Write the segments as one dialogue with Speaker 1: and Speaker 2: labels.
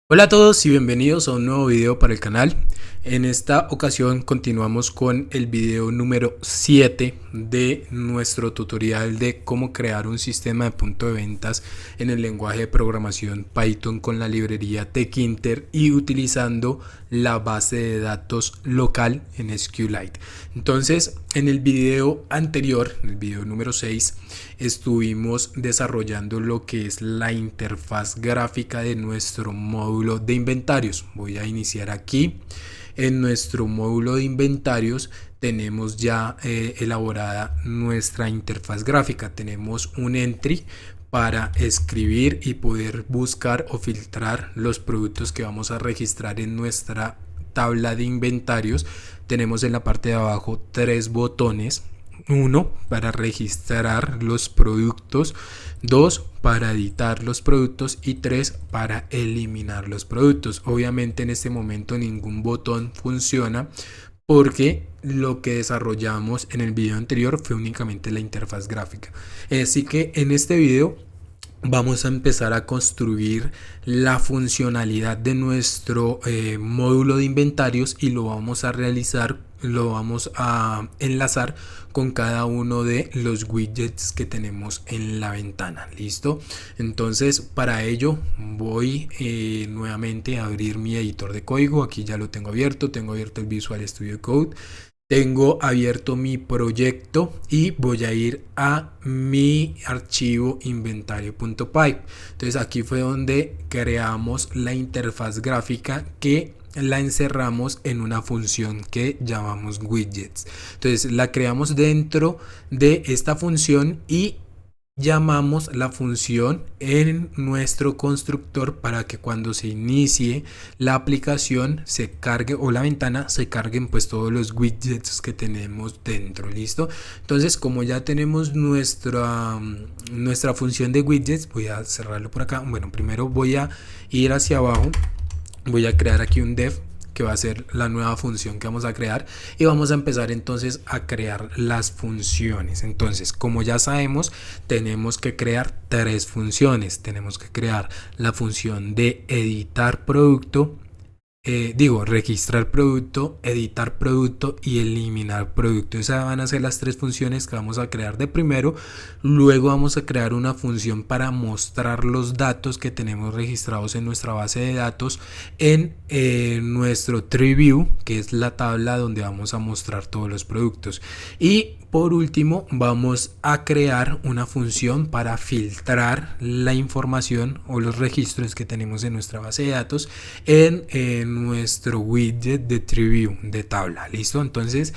Speaker 1: Hola a todos y bienvenidos a un nuevo video para el canal. En esta ocasión continuamos con el video número 7 de nuestro tutorial de cómo crear un sistema de punto de ventas en el lenguaje de programación Python con la librería Tkinter y utilizando la base de datos local en SQLite. Entonces, en el video anterior, en el video número 6, estuvimos desarrollando lo que es la interfaz gráfica de nuestro módulo de inventarios. Voy a iniciar aquí. En nuestro módulo de inventarios tenemos ya elaborada nuestra interfaz gráfica. Tenemos un entry para escribir y poder buscar o filtrar los productos que vamos a registrar en nuestra tabla de inventarios. Tenemos en la parte de abajo tres botones: uno para registrar los productos, 2 para editar los productos y 3 para eliminar los productos. Obviamente en este momento ningún botón funciona porque lo que desarrollamos en el video anterior fue únicamente la interfaz gráfica. Así que en este video vamos a empezar a construir la funcionalidad de nuestro módulo de inventarios y lo vamos a realizar, lo vamos a enlazar con cada uno de los widgets que tenemos en la ventana. ¿Listo? Entonces para ello voy nuevamente a abrir mi editor de código. Aquí ya lo tengo abierto el Visual Studio Code. Tengo abierto mi proyecto y voy a ir a mi archivo inventario.py. Entonces aquí fue donde creamos la interfaz gráfica que la encerramos en una función que llamamos widgets. Entonces la creamos dentro de esta función y llamamos la función en nuestro constructor para que cuando se inicie la aplicación se cargue, o la ventana se carguen pues todos los widgets que tenemos dentro. ¿Listo? Entonces, como ya tenemos nuestra función de widgets, voy a cerrarlo por acá. Bueno, primero voy a ir hacia abajo, voy a crear aquí un dev que va a ser la nueva función que vamos a crear, y vamos a empezar entonces a crear las funciones. Entonces, como ya sabemos, tenemos que crear tres funciones. Tenemos que crear la función de editar producto, registrar producto, editar producto y eliminar producto. Esas van a ser las tres funciones que vamos a crear de primero. Luego vamos a crear una función para mostrar los datos que tenemos registrados en nuestra base de datos en nuestro tree view, que es la tabla donde vamos a mostrar todos los productos. Y por último vamos a crear una función para filtrar la información o los registros que tenemos en nuestra base de datos en nuestro widget de tree view de tabla. ¿Listo? Entonces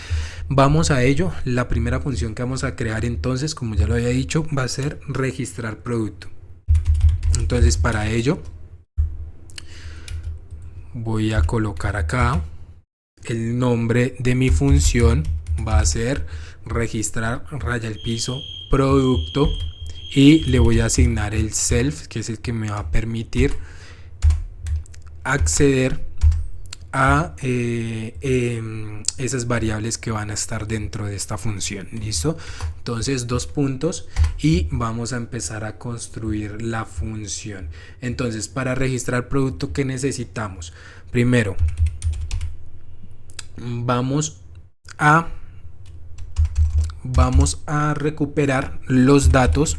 Speaker 1: vamos a ello. La primera función que vamos a crear, entonces, como ya lo había dicho, va a ser registrar producto. Entonces para ello voy a colocar acá el nombre de mi función. Va a ser registrar raya el piso producto y le voy a asignar el self, que es el que me va a permitir acceder a esas variables que van a estar dentro de esta función. ¿Listo? Entonces, dos puntos y vamos a empezar a construir la función. Entonces, para registrar producto, ¿qué necesitamos? Primero vamos a recuperar los datos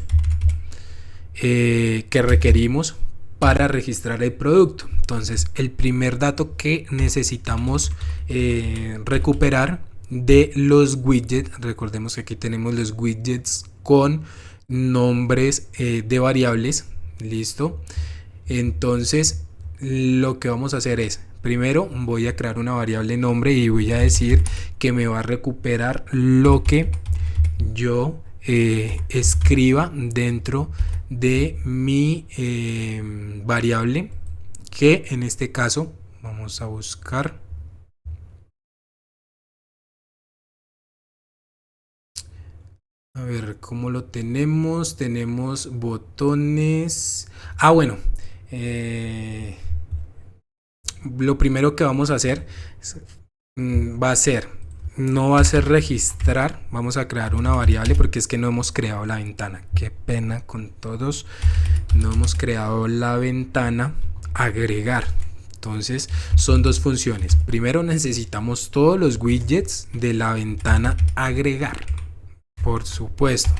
Speaker 1: que requerimos para registrar el producto. Entonces, el primer dato que necesitamos recuperar de los widgets, recordemos que aquí tenemos los widgets con nombres de variables. Listo. Entonces, lo que vamos a hacer es, primero voy a crear una variable nombre y voy a decir que me va a recuperar lo que yo escriba dentro de mi variable, que en este caso vamos a buscar a ver cómo lo tenemos. Tenemos botones. Bueno, lo primero que vamos a hacer no va a ser registrar. Vamos a crear una variable porque es que no hemos creado la ventana. Qué pena con todos, no hemos creado la ventana agregar. Entonces son dos funciones. Primero necesitamos todos los widgets de la ventana agregar, por supuesto.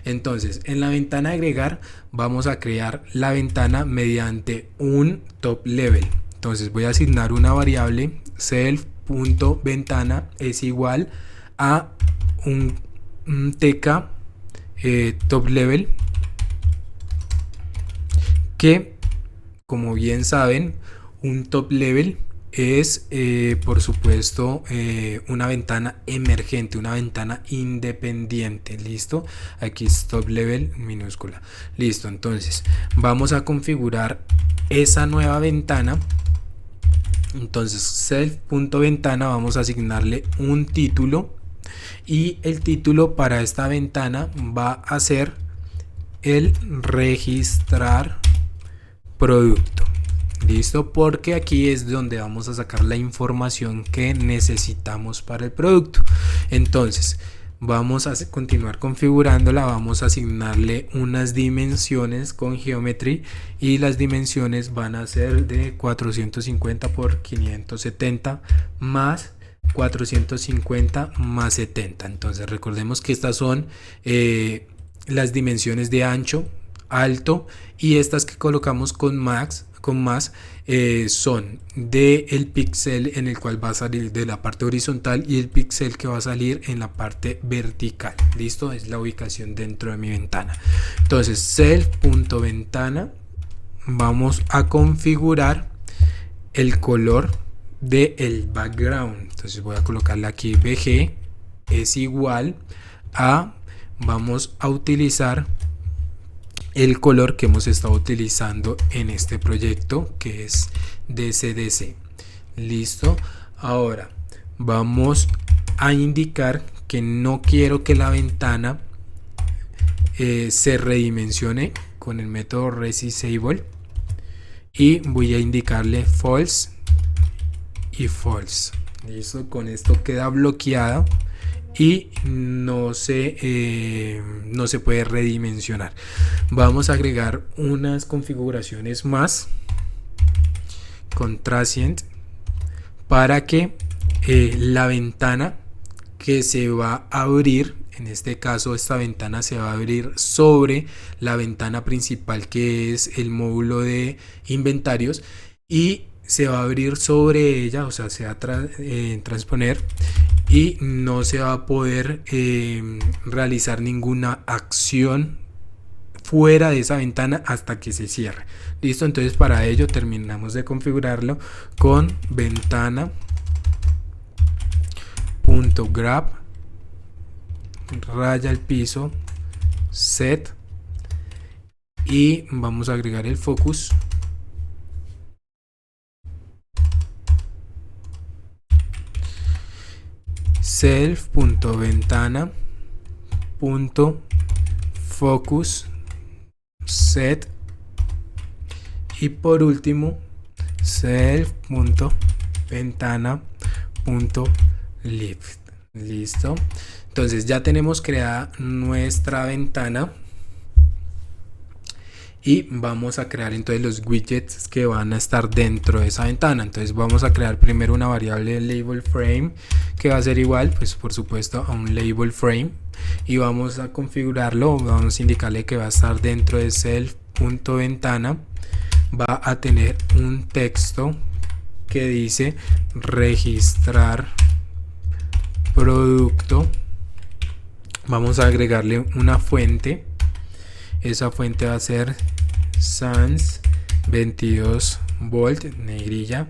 Speaker 1: Entonces en la ventana agregar vamos a crear la ventana mediante un top level. Entonces voy a asignar una variable self.ventana es igual a un tk top level, que como bien saben un top level es por supuesto una ventana emergente, una ventana independiente. Listo, aquí es top level minúscula. Listo, entonces vamos a configurar esa nueva ventana. Entonces self.ventana vamos a asignarle un título, y el título para esta ventana va a ser el registrar producto. Listo, porque aquí es donde vamos a sacar la información que necesitamos para el producto. Entonces vamos a continuar configurándola, vamos a asignarle unas dimensiones con geometry, y las dimensiones van a ser de 450 por 570 más 450 más 70. Entonces recordemos que estas son las dimensiones de ancho, alto, y estas que colocamos con más son del píxel en el cual va a salir de la parte horizontal y el píxel que va a salir en la parte vertical. Listo, es la ubicación dentro de mi ventana. Entonces self.ventana vamos a configurar el color del background. Entonces voy a colocarle aquí bg es igual a, vamos a utilizar el color que hemos estado utilizando en este proyecto, que es DCDC. Listo, ahora vamos a indicar que no quiero que la ventana se redimensione con el método resizable, y voy a indicarle false y false. Listo, con esto queda bloqueado y no se puede redimensionar. Vamos a agregar unas configuraciones más con transient para que la ventana que se va a abrir, en este caso esta ventana se va a abrir sobre la ventana principal, que es el módulo de inventarios, y se va a abrir sobre ella, o sea, se va a transponer, y no se va a poder realizar ninguna acción fuera de esa ventana hasta que se cierre. Listo, entonces para ello terminamos de configurarlo con ventana.grab raya al piso set, y vamos a agregar el focus. self.ventana.focus set, y por último self.ventana.lift. Listo, entonces ya tenemos creada nuestra ventana y vamos a crear entonces los widgets que van a estar dentro de esa ventana. Entonces vamos a crear primero una variable label frame que va a ser igual, pues por supuesto, a un label frame, y vamos a configurarlo. Vamos a indicarle que va a estar dentro de self.ventana, va a tener un texto que dice registrar producto. Vamos a agregarle una fuente, esa fuente va a ser sans 22 volt negrilla,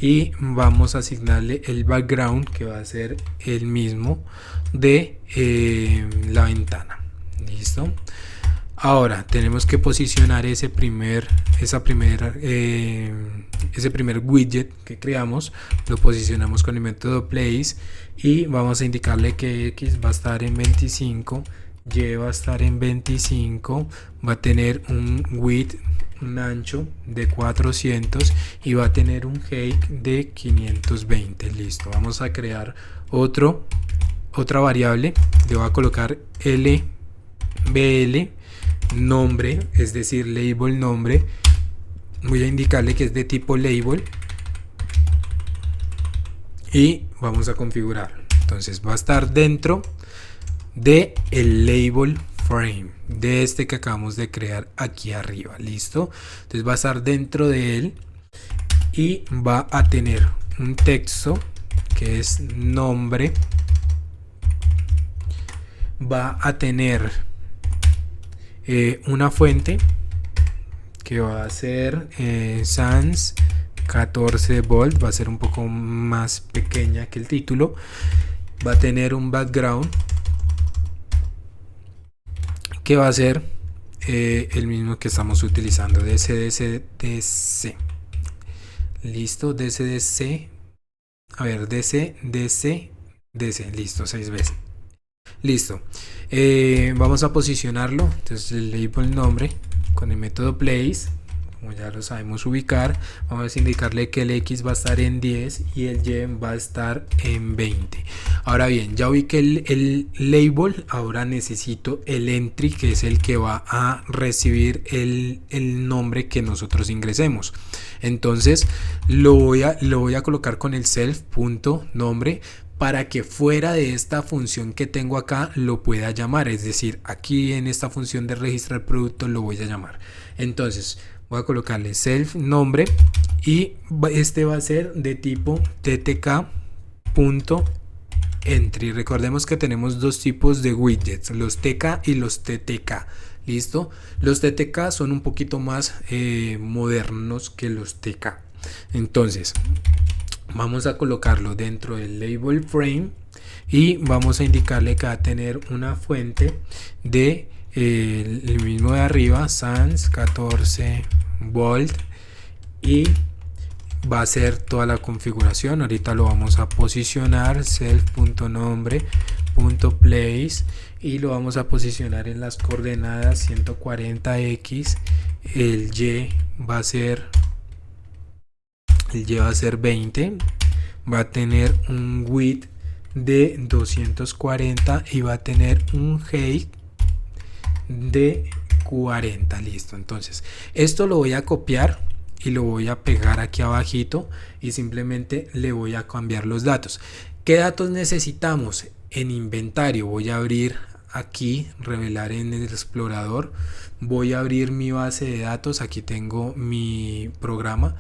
Speaker 1: y vamos a asignarle el background que va a ser el mismo de la ventana. Listo, ahora tenemos que posicionar ese primer widget que creamos, lo posicionamos con el método place, y vamos a indicarle que X va a estar en 25, Y va a estar en 25, va a tener un width, un ancho de 400, y va a tener un height de 520. Listo, vamos a crear otra variable. Le voy a colocar LBL nombre, es decir, label nombre, voy a indicarle que es de tipo label y vamos a configurar. Entonces va a estar dentro de el label frame, de este que acabamos de crear aquí arriba. Listo, entonces va a estar dentro de él y va a tener un texto que es nombre, va a tener una fuente que va a ser sans 14 volt, va a ser un poco más pequeña que el título, va a tener un background que va a ser el mismo que estamos utilizando, DCDC. Listo, DCDC, a ver, DC, listo, 6 veces. Listo, vamos a posicionarlo. Entonces el label nombre con el método place, como ya lo sabemos ubicar, vamos a indicarle que el X va a estar en 10 y el Y va a estar en 20. Ahora bien, ya ubiqué el label, ahora necesito el entry, que es el que va a recibir el nombre que nosotros ingresemos. Entonces lo voy a colocar con el self.nombre para que fuera de esta función que tengo acá lo pueda llamar, es decir, aquí en esta función de registrar producto lo voy a llamar. Entonces voy a colocarle self nombre y este va a ser de tipo ttk.entry. Recordemos que tenemos dos tipos de widgets, los tk y los ttk. Listo, los ttk son un poquito más modernos que los tk. Entonces vamos a colocarlo dentro del label frame y vamos a indicarle que va a tener una fuente de el mismo de arriba, sans 14 volt, y va a ser toda la configuración. Ahorita lo vamos a posicionar, self.nombre.place, y lo vamos a posicionar en las coordenadas 140x. el Y va a ser 20, va a tener un width de 240 y va a tener un height de 40. Listo, entonces esto lo voy a copiar y lo voy a pegar aquí abajito y simplemente le voy a cambiar los datos. ¿Qué datos necesitamos? En inventario voy a abrir aquí, revelar en el explorador, voy a abrir mi base de datos, aquí tengo mi programa,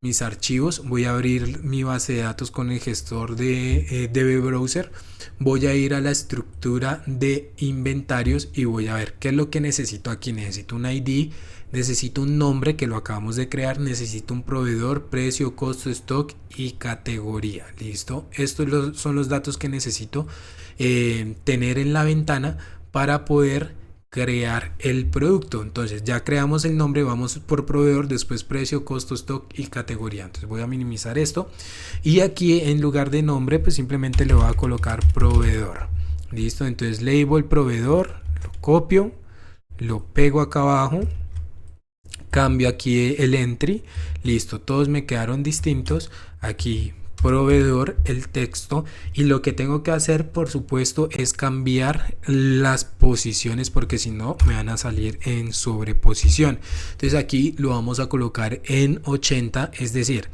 Speaker 1: mis archivos, voy a abrir mi base de datos con el gestor de DB Browser, voy a ir a la estructura de inventarios y voy a ver qué es lo que necesito aquí. Necesito un ID, necesito un nombre que lo acabamos de crear, necesito un proveedor, precio, costo, stock y categoría. Listo, estos son los datos que necesito tener en la ventana para poder crear el producto. Entonces ya creamos el nombre, vamos por proveedor, después precio, costo, stock y categoría. Entonces voy a minimizar esto y aquí en lugar de nombre pues simplemente le voy a colocar proveedor. Listo, entonces label proveedor, lo copio, lo pego acá abajo, cambio aquí el entry, listo, todos me quedaron distintos. Aquí proveedor, el texto, y lo que tengo que hacer por supuesto es cambiar las posiciones porque si no me van a salir en sobreposición. Entonces aquí lo vamos a colocar en 80, es decir,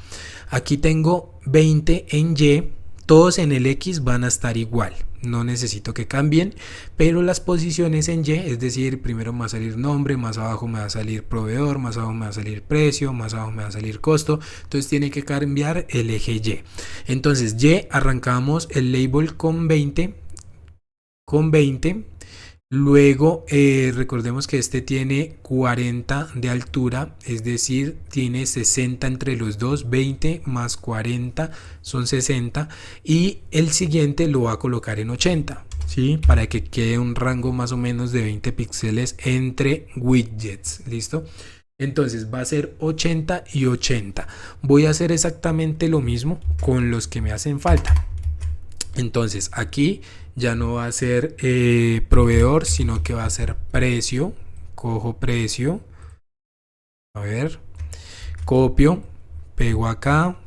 Speaker 1: aquí tengo 20 en Y, todos en el X van a estar igual, no necesito que cambien, pero las posiciones en Y, es decir, primero me va a salir nombre, más abajo me va a salir proveedor, más abajo me va a salir precio, más abajo me va a salir costo, entonces tiene que cambiar el eje Y. Entonces Y, arrancamos el label con 20, luego recordemos que este tiene 40 de altura, es decir, tiene 60 entre los dos, 20 más 40 son 60, y el siguiente lo va a colocar en 80, ¿sí? Para que quede un rango más o menos de 20 píxeles entre widgets. ¿Listo? Entonces va a ser 80 y 80. Voy a hacer exactamente lo mismo con los que me hacen falta. Entonces aquí ya no va a ser proveedor, sino que va a ser precio. Cojo precio, a ver, copio, pego acá,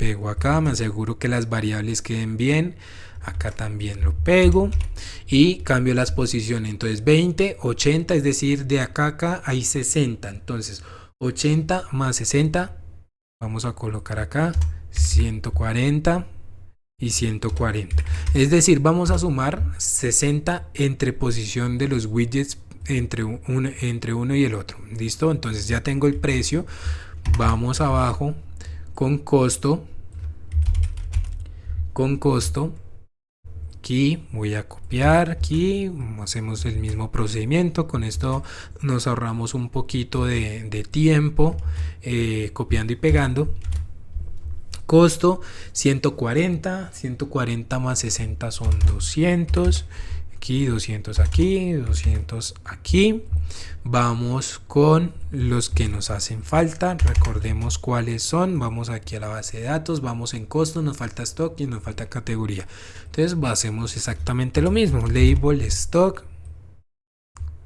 Speaker 1: pego acá, me aseguro que las variables queden bien, acá también lo pego y cambio las posiciones. Entonces 20, 80, es decir, de acá a acá hay 60, entonces 80 más 60, vamos a colocar acá 140 y 140, es decir, vamos a sumar 60 entre posición de los widgets entre uno y el otro. Listo, entonces ya tengo el precio. Vamos abajo con costo, aquí voy a copiar, aquí hacemos el mismo procedimiento. Con esto nos ahorramos un poquito de tiempo copiando y pegando. Costo 140 más 60 son 200, aquí 200, aquí 200, aquí. Vamos con los que nos hacen falta, recordemos cuáles son. Vamos aquí a la base de datos, vamos en costo, nos falta stock y nos falta categoría. Entonces hacemos exactamente lo mismo, label stock,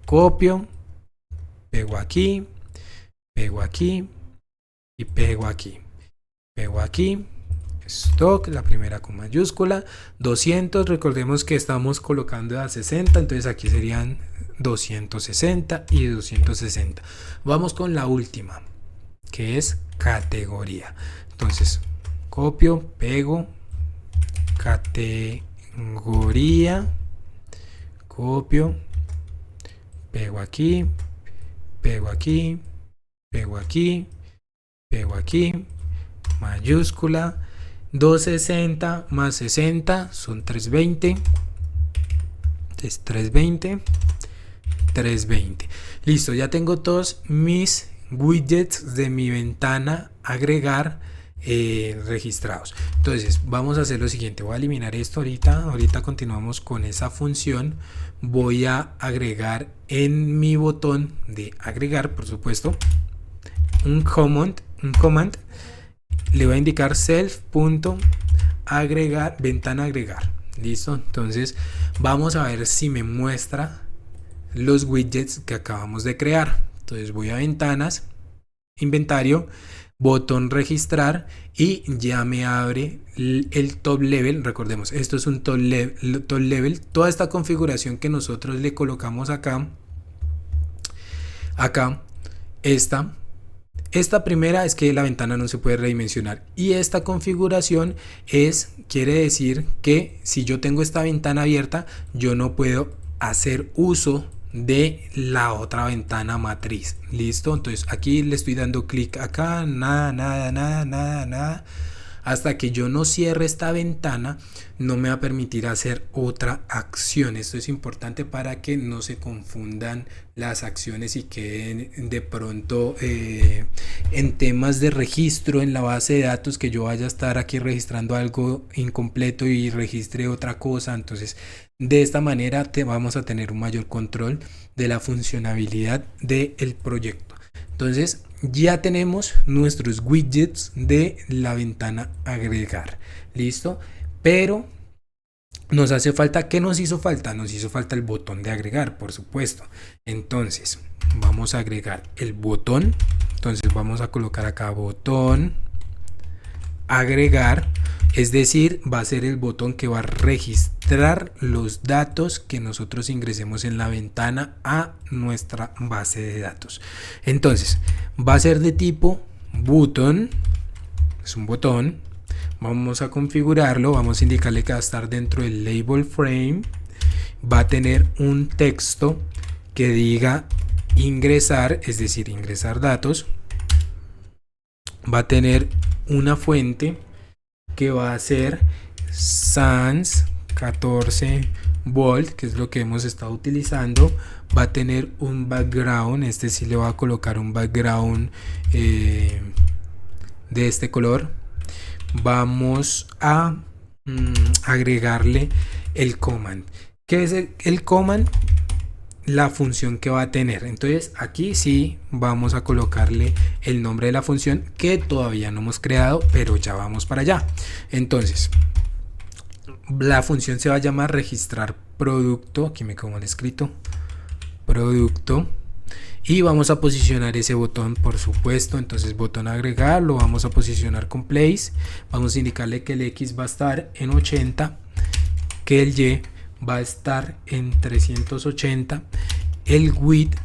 Speaker 1: copio, pego aquí y pego aquí. Pego aquí, stock, la primera con mayúscula, 200, recordemos que estamos colocando a 60, entonces aquí serían 260 y 260. Vamos con la última, que es categoría. Entonces, copio, pego, categoría, copio, pego aquí, pego aquí, pego aquí, pego aquí, mayúscula, 260 más 60 son 320, entonces 320. Listo, ya tengo todos mis widgets de mi ventana agregar registrados. Entonces vamos a hacer lo siguiente, voy a eliminar esto ahorita continuamos con esa función. Voy a agregar en mi botón de agregar, por supuesto, un command, le voy a indicar self.agregar, ventana agregar. Listo, entonces vamos a ver si me muestra los widgets que acabamos de crear. Entonces voy a ventanas, inventario, botón registrar y ya me abre el top level. Recordemos, esto es un top level. Toda esta configuración que nosotros le colocamos acá, esta primera es que la ventana no se puede redimensionar, y esta configuración quiere decir que si yo tengo esta ventana abierta, yo no puedo hacer uso de la otra ventana matriz. Listo, entonces aquí le estoy dando clic acá, nada. Hasta que yo no cierre esta ventana, no me va a permitir hacer otra acción. Esto es importante para que no se confundan las acciones y queden de pronto en temas de registro en la base de datos, que yo vaya a estar aquí registrando algo incompleto y registre otra cosa. Entonces, de esta manera vamos a tener un mayor control de la funcionalidad del proyecto. Entonces, ya tenemos nuestros widgets de la ventana agregar. Listo, pero nos hace falta, ¿qué nos hizo falta? Nos hizo falta el botón de agregar, por supuesto. Entonces vamos a agregar el botón. Entonces vamos a colocar acá botón agregar, es decir, va a ser el botón que va a registrar los datos que nosotros ingresemos en la ventana a nuestra base de datos. Entonces va a ser de tipo button, es un botón. Vamos a configurarlo, vamos a indicarle que va a estar dentro del label frame. Va a tener un texto que diga ingresar, es decir, ingresar datos. Va a tener una fuente que va a ser sans 14 volt, que es lo que hemos estado utilizando. Va a tener un background, este sí le va a colocar un background de este color. Vamos a agregarle el command. ¿Qué es el command? La función que va a tener. Entonces aquí sí vamos a colocarle el nombre de la función, que todavía no hemos creado, pero ya vamos para allá. Entonces la función se va a llamar registrar producto. Aquí me como el escrito producto, y vamos a posicionar ese botón, por supuesto. Entonces botón agregar, lo vamos a posicionar con place, vamos a indicarle que el X va a estar en 80, que el Y va a estar en 380, el width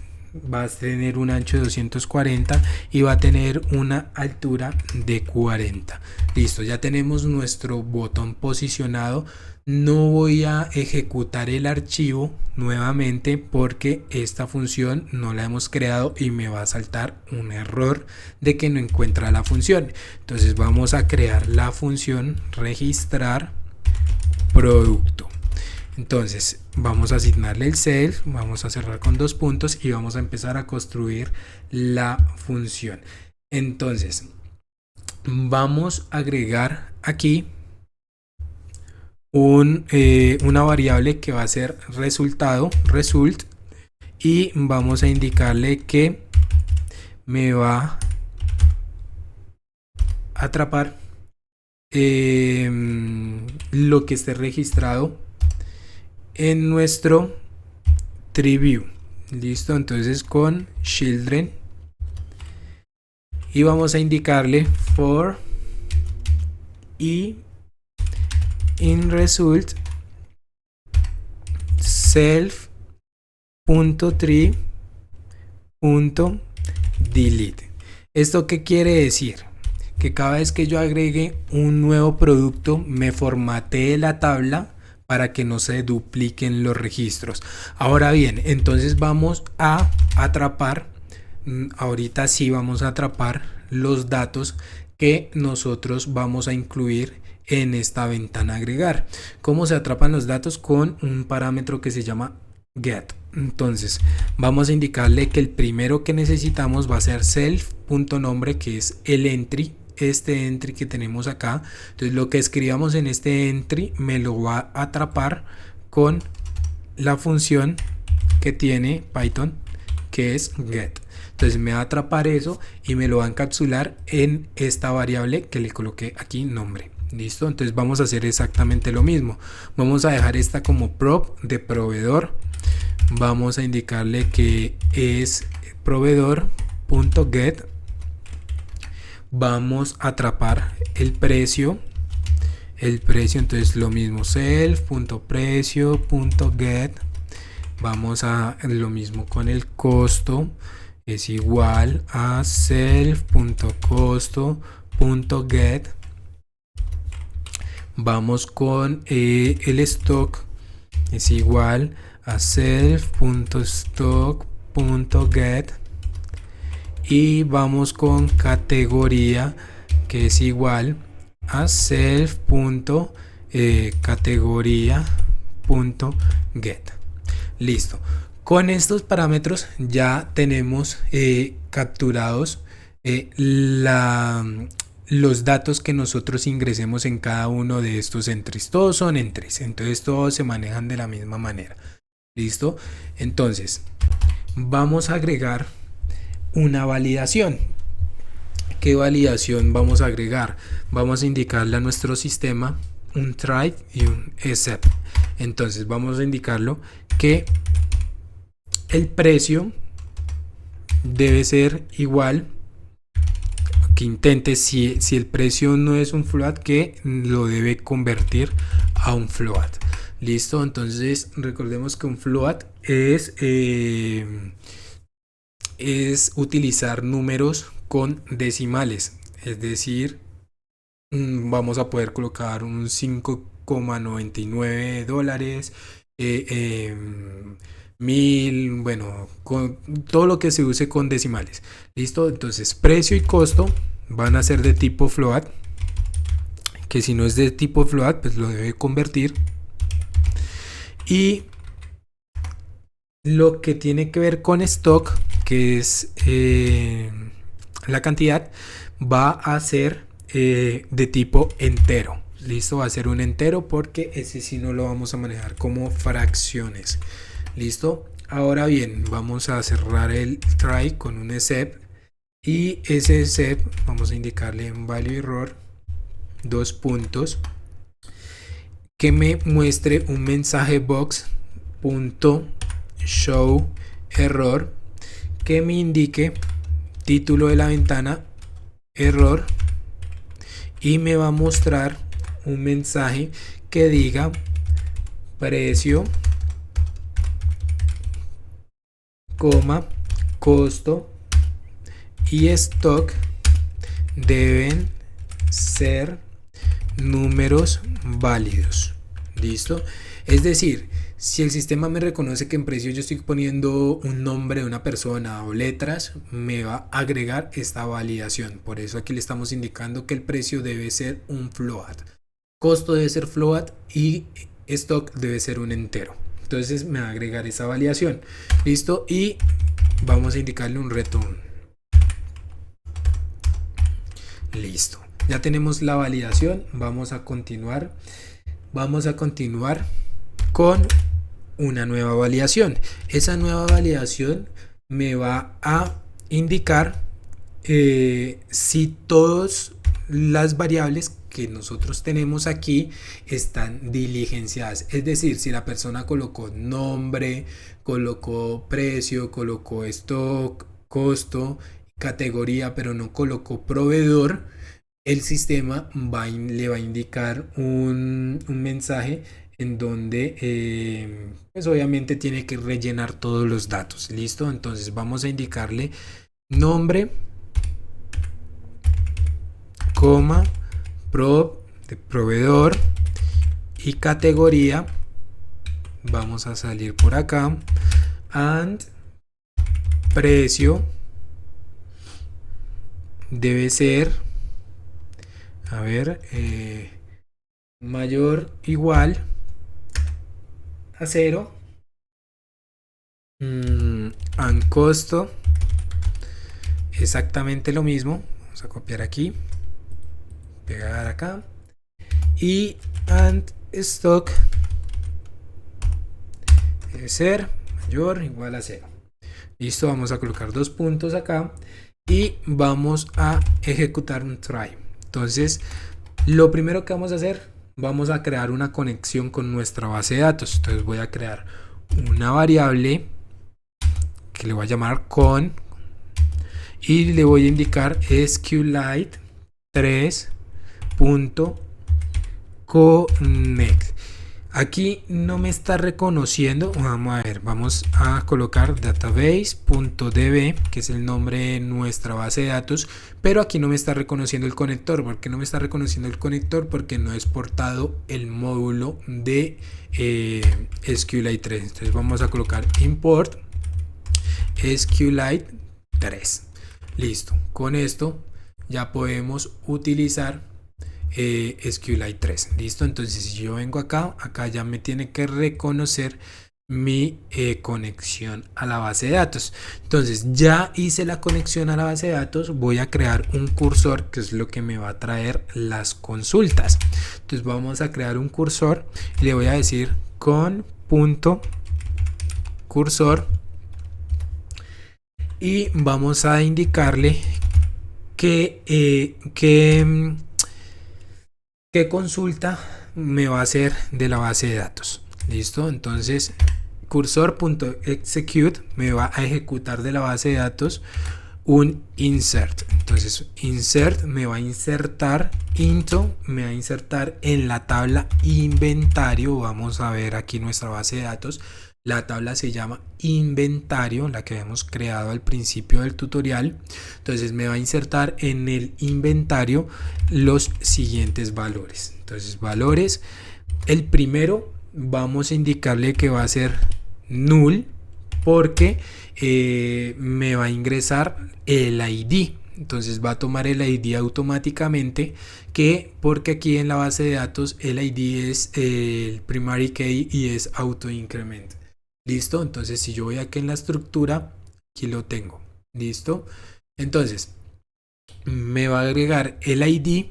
Speaker 1: va a tener un ancho de 240 y va a tener una altura de 40. Listo, ya tenemos nuestro botón posicionado. No voy a ejecutar el archivo nuevamente porque esta función no la hemos creado y me va a saltar un error de que no encuentra la función. Entonces vamos a crear la función registrar producto. Entonces vamos a asignarle el self, vamos a cerrar con 2 puntos y vamos a empezar a construir la función. Entonces vamos a agregar aquí una variable que va a ser resultado, result, y vamos a indicarle que me va a atrapar lo que esté registrado en nuestro tree view. Listo, entonces con children y vamos a indicarle for y in result self.tree.delete. ¿Esto qué quiere decir? Que cada vez que yo agregue un nuevo producto me formatee la tabla para que no se dupliquen los registros. Ahora bien, entonces vamos a atrapar, ahorita sí vamos a atrapar los datos que nosotros vamos a incluir en esta ventana agregar. ¿Cómo se atrapan los datos? Con un parámetro que se llama get. Entonces vamos a indicarle que el primero que necesitamos va a ser self.nombre, que es el entry, este entry que tenemos acá. Entonces lo que escribamos en este entry me lo va a atrapar con la función que tiene Python, que es get. Entonces me va a atrapar eso y me lo va a encapsular en esta variable que le coloqué aquí nombre. Listo, entonces vamos a hacer exactamente lo mismo. Vamos a dejar esta como prop de proveedor. Vamos a indicarle que es proveedor.get. Vamos a atrapar el precio. Entonces lo mismo, self.precio.get. Vamos a lo mismo con el costo, es igual a self.costo.get. Vamos con el stock, es igual a self.stock.get. Y vamos con categoría, que es igual a self.categoría.get. Listo. Con estos parámetros ya tenemos capturados los datos que nosotros ingresemos en cada uno de estos entries. Todos son entries, entonces todos se manejan de la misma manera. Listo. Entonces vamos a agregar una validación. ¿Qué validación vamos a agregar? Vamos a indicarle a nuestro sistema un try y un except. Entonces vamos a indicarlo que el precio debe ser igual, que intente, si el precio no es un float, que lo debe convertir a un float. Listo, entonces recordemos que un float es utilizar números con decimales, es decir, vamos a poder colocar un 5,99 dólares, 1000, bueno, con todo lo que se use con decimales. Listo, entonces precio y costo van a ser de tipo float, que si no es de tipo float pues lo debe convertir. Y lo que tiene que ver con stock, que es la cantidad, va a ser de tipo entero. Listo, va a ser un entero porque ese sí no lo vamos a manejar como fracciones. Listo, ahora bien, vamos a cerrar el try con un except, y ese except vamos a indicarle en value error 2 puntos, que me muestre un mensaje box punto show error, que me indique título de la ventana, error, y me va a mostrar un mensaje que diga precio, coma, costo y stock deben ser números válidos. ¿Listo? Es decir, si el sistema me reconoce que en precio yo estoy poniendo un nombre de una persona o letras, me va a agregar esta validación. Por eso aquí le estamos indicando que el precio debe ser un float, costo debe ser float y stock debe ser un entero. Entonces me va a agregar esa validación. Listo, y vamos a indicarle un return. Listo, ya tenemos la validación. Vamos a continuar con una nueva validación. Esa nueva validación me va a indicar si todas las variables que nosotros tenemos aquí están diligenciadas. Es decir, si la persona colocó nombre, colocó precio, colocó stock, costo, categoría, pero no colocó proveedor, el sistema le va a indicar un mensaje en donde pues obviamente tiene que rellenar todos los datos. Listo, entonces vamos a indicarle nombre, coma, de proveedor y categoría. Vamos a salir por acá and precio debe ser, a ver, mayor igual a 0. And costo exactamente lo mismo. Vamos a copiar aquí, pegar acá, y and stock debe ser mayor o igual a 0. Listo, vamos a colocar 2 puntos acá y vamos a ejecutar un try. Entonces lo primero que vamos a hacer, vamos a crear una conexión con nuestra base de datos. Entonces voy a crear una variable que le voy a llamar con y le voy a indicar SQLite 3.connect. Aquí no me está reconociendo. Vamos a ver, vamos a colocar database.db, que es el nombre de nuestra base de datos, pero aquí no me está reconociendo el conector. ¿Por qué no me está reconociendo el conector? Porque no he exportado el módulo de SQLite 3. Entonces vamos a colocar import SQLite 3. Listo, con esto ya podemos utilizar SQLite 3. Listo, entonces si yo vengo acá ya me tiene que reconocer mi conexión a la base de datos. Entonces ya hice la conexión a la base de datos, voy a crear un cursor que es lo que me va a traer las consultas. Entonces vamos a crear un cursor y le voy a decir con punto cursor y vamos a indicarle qué consulta me va a hacer de la base de datos. Listo, entonces cursor.execute me va a ejecutar de la base de datos un insert. Entonces insert me va a insertar into, me va a insertar en la tabla inventario. Vamos a ver aquí nuestra base de datos. La tabla se llama inventario, la que habíamos creado al principio del tutorial. Entonces me va a insertar en el inventario los siguientes valores. Entonces valores, el primero vamos a indicarle que va a ser null porque me va a ingresar el ID. Entonces va a tomar el ID automáticamente, porque aquí en la base de datos el ID es el primary key y es auto increment. Listo, entonces si yo voy aquí en la estructura, aquí lo tengo. Listo, entonces me va a agregar el ID,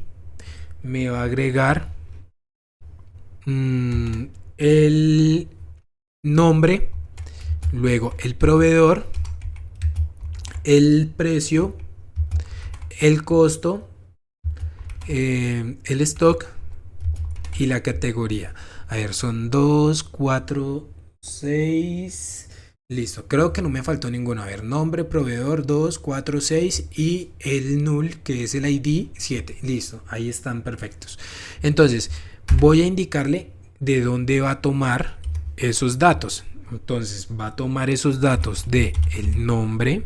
Speaker 1: me va a agregar el nombre, luego el proveedor, el precio, el costo, el stock y la categoría. A ver, son 2, 4, 6, Listo, creo que no me faltó ninguno. A ver, nombre, proveedor 2 4 6 y el null que es el ID 7. Listo, ahí están perfectos. Entonces, voy a indicarle de dónde va a tomar esos datos. Entonces, va a tomar esos datos de el nombre,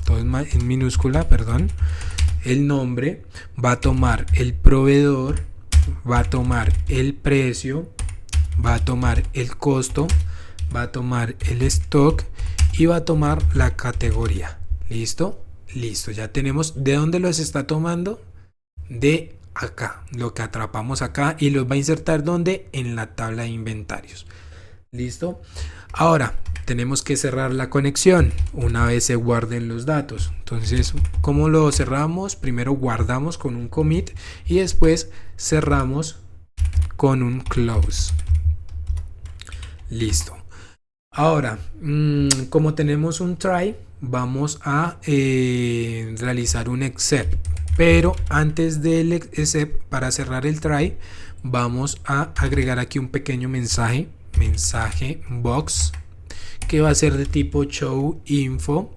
Speaker 1: todo en minúscula, perdón. El nombre, va a tomar el proveedor, va a tomar el precio, va a tomar el costo, va a tomar el stock y va a tomar la categoría. ¿Listo? Listo, ya tenemos de dónde los está tomando. De acá, lo que atrapamos acá, y los va a insertar donde, en la tabla de inventarios. ¿Listo? Ahora tenemos que cerrar la conexión una vez se guarden los datos. Entonces, ¿cómo lo cerramos? Primero guardamos con un commit y después cerramos con un close. Listo. Ahora, como tenemos un try, vamos a realizar un except. Pero antes del except, para cerrar el try, vamos a agregar aquí un pequeño mensaje box, que va a ser de tipo show info,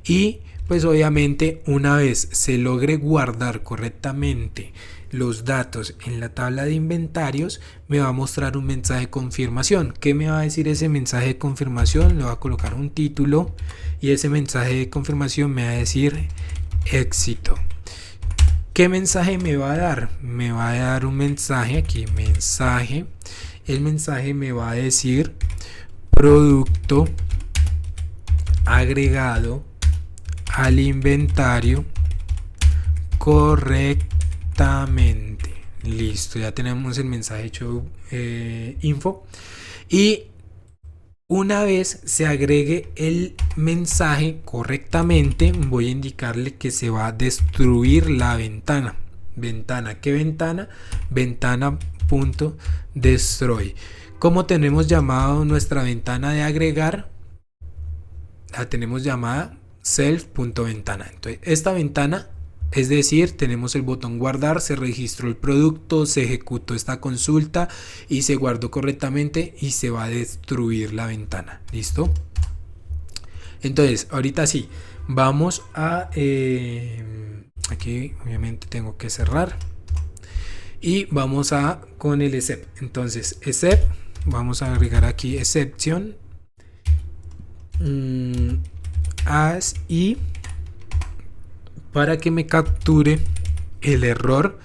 Speaker 1: y pues obviamente una vez se logre guardar correctamente los datos en la tabla de inventarios, me va a mostrar un mensaje de confirmación. ¿Qué me va a decir ese mensaje de confirmación? Le voy a colocar un título y ese mensaje de confirmación me va a decir éxito. ¿Qué mensaje me va a dar? Me va a dar un mensaje aquí, mensaje. El mensaje me va a decir producto agregado al inventario correctamente. Listo, ya tenemos el mensaje hecho info. Y una vez se agregue el mensaje correctamente, voy a indicarle que se va a destruir la ventana. ¿Qué ventana? Ventana.destroy. ¿Cómo tenemos llamado nuestra ventana de agregar? La tenemos llamada self.ventana. Entonces, esta ventana, es decir, tenemos el botón guardar, se registró el producto, se ejecutó esta consulta y se guardó correctamente y se va a destruir la ventana. ¿Listo? Entonces, ahorita sí, vamos a... aquí obviamente tengo que cerrar. Y vamos a con el except. Entonces, except, vamos a agregar aquí exception as y para que me capture el error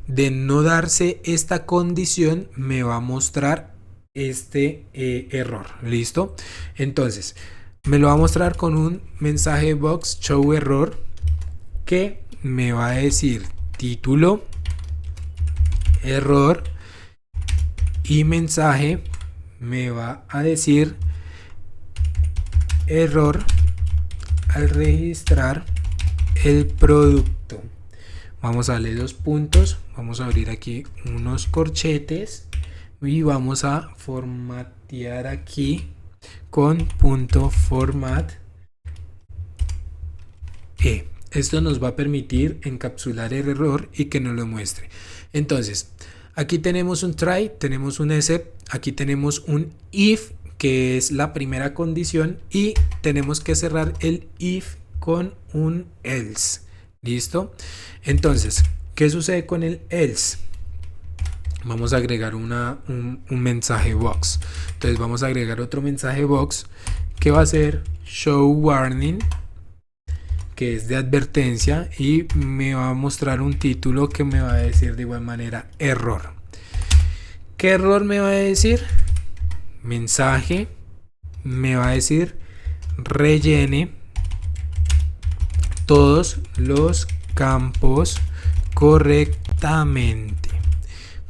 Speaker 1: de no darse esta condición, me va a mostrar este error. ¿Listo? Entonces, me lo va a mostrar con un mensaje box show error que me va a decir título, error, y mensaje me va a decir error al registrar el producto. Vamos a darle 2 puntos, vamos a abrir aquí unos corchetes y vamos a formatear aquí con punto format e. Esto nos va a permitir encapsular el error y que nos lo muestre. Entonces, aquí tenemos un try, tenemos un except, aquí tenemos un if, que es la primera condición, y tenemos que cerrar el if con un else. ¿Listo? Entonces, ¿qué sucede con el else? Vamos a agregar un mensaje box. Entonces vamos a agregar otro mensaje box que va a ser show warning, que es de advertencia, y me va a mostrar un título que me va a decir de igual manera error. ¿Qué error me va a decir? Mensaje me va a decir rellene todos los campos correctamente.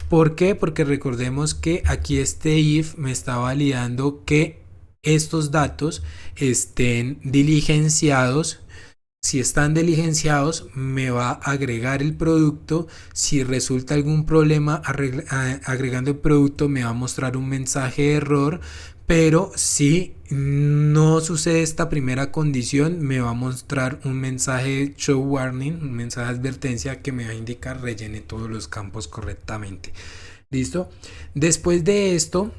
Speaker 1: ¿Por qué? Porque recordemos que aquí este if me está validando que estos datos estén diligenciados. Si están diligenciados, me va a agregar el producto. Si resulta algún problema agregando el producto, me va a mostrar un mensaje de error. Pero si no sucede esta primera condición, me va a mostrar un mensaje show warning, un mensaje de advertencia que me va a indicar rellene todos los campos correctamente. ¿Listo? Después de esto,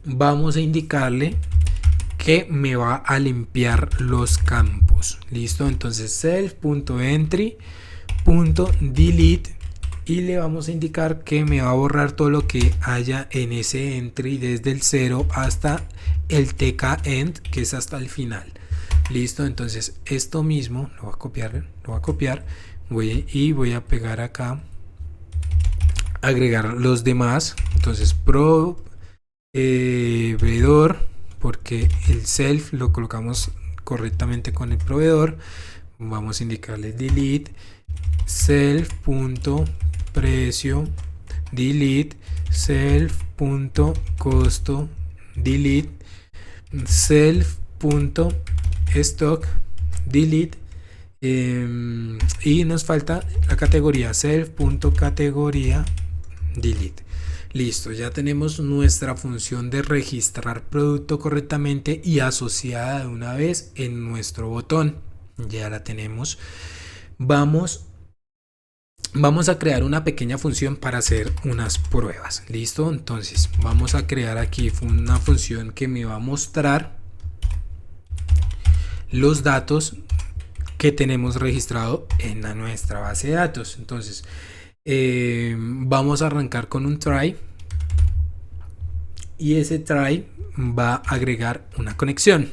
Speaker 1: vamos a indicarle que me va a limpiar los campos. Listo, entonces self.entry.delete y le vamos a indicar que me va a borrar todo lo que haya en ese entry desde el 0 hasta el tk-end, que es hasta el final. Listo, entonces esto mismo lo voy a copiar, voy a pegar acá, agregar los demás. Entonces proveedor, porque el self lo colocamos correctamente con el proveedor, vamos a indicarle delete self.precio delete self.costo delete self.stock delete y nos falta la categoría self.categoría delete. Listo, ya tenemos nuestra función de registrar producto correctamente y asociada de una vez en nuestro botón. Ya la tenemos. Vamos a crear una pequeña función para hacer unas pruebas. Listo, entonces vamos a crear aquí una función que me va a mostrar los datos que tenemos registrado en nuestra base de datos. Entonces vamos a arrancar con un try y ese try va a agregar una conexión.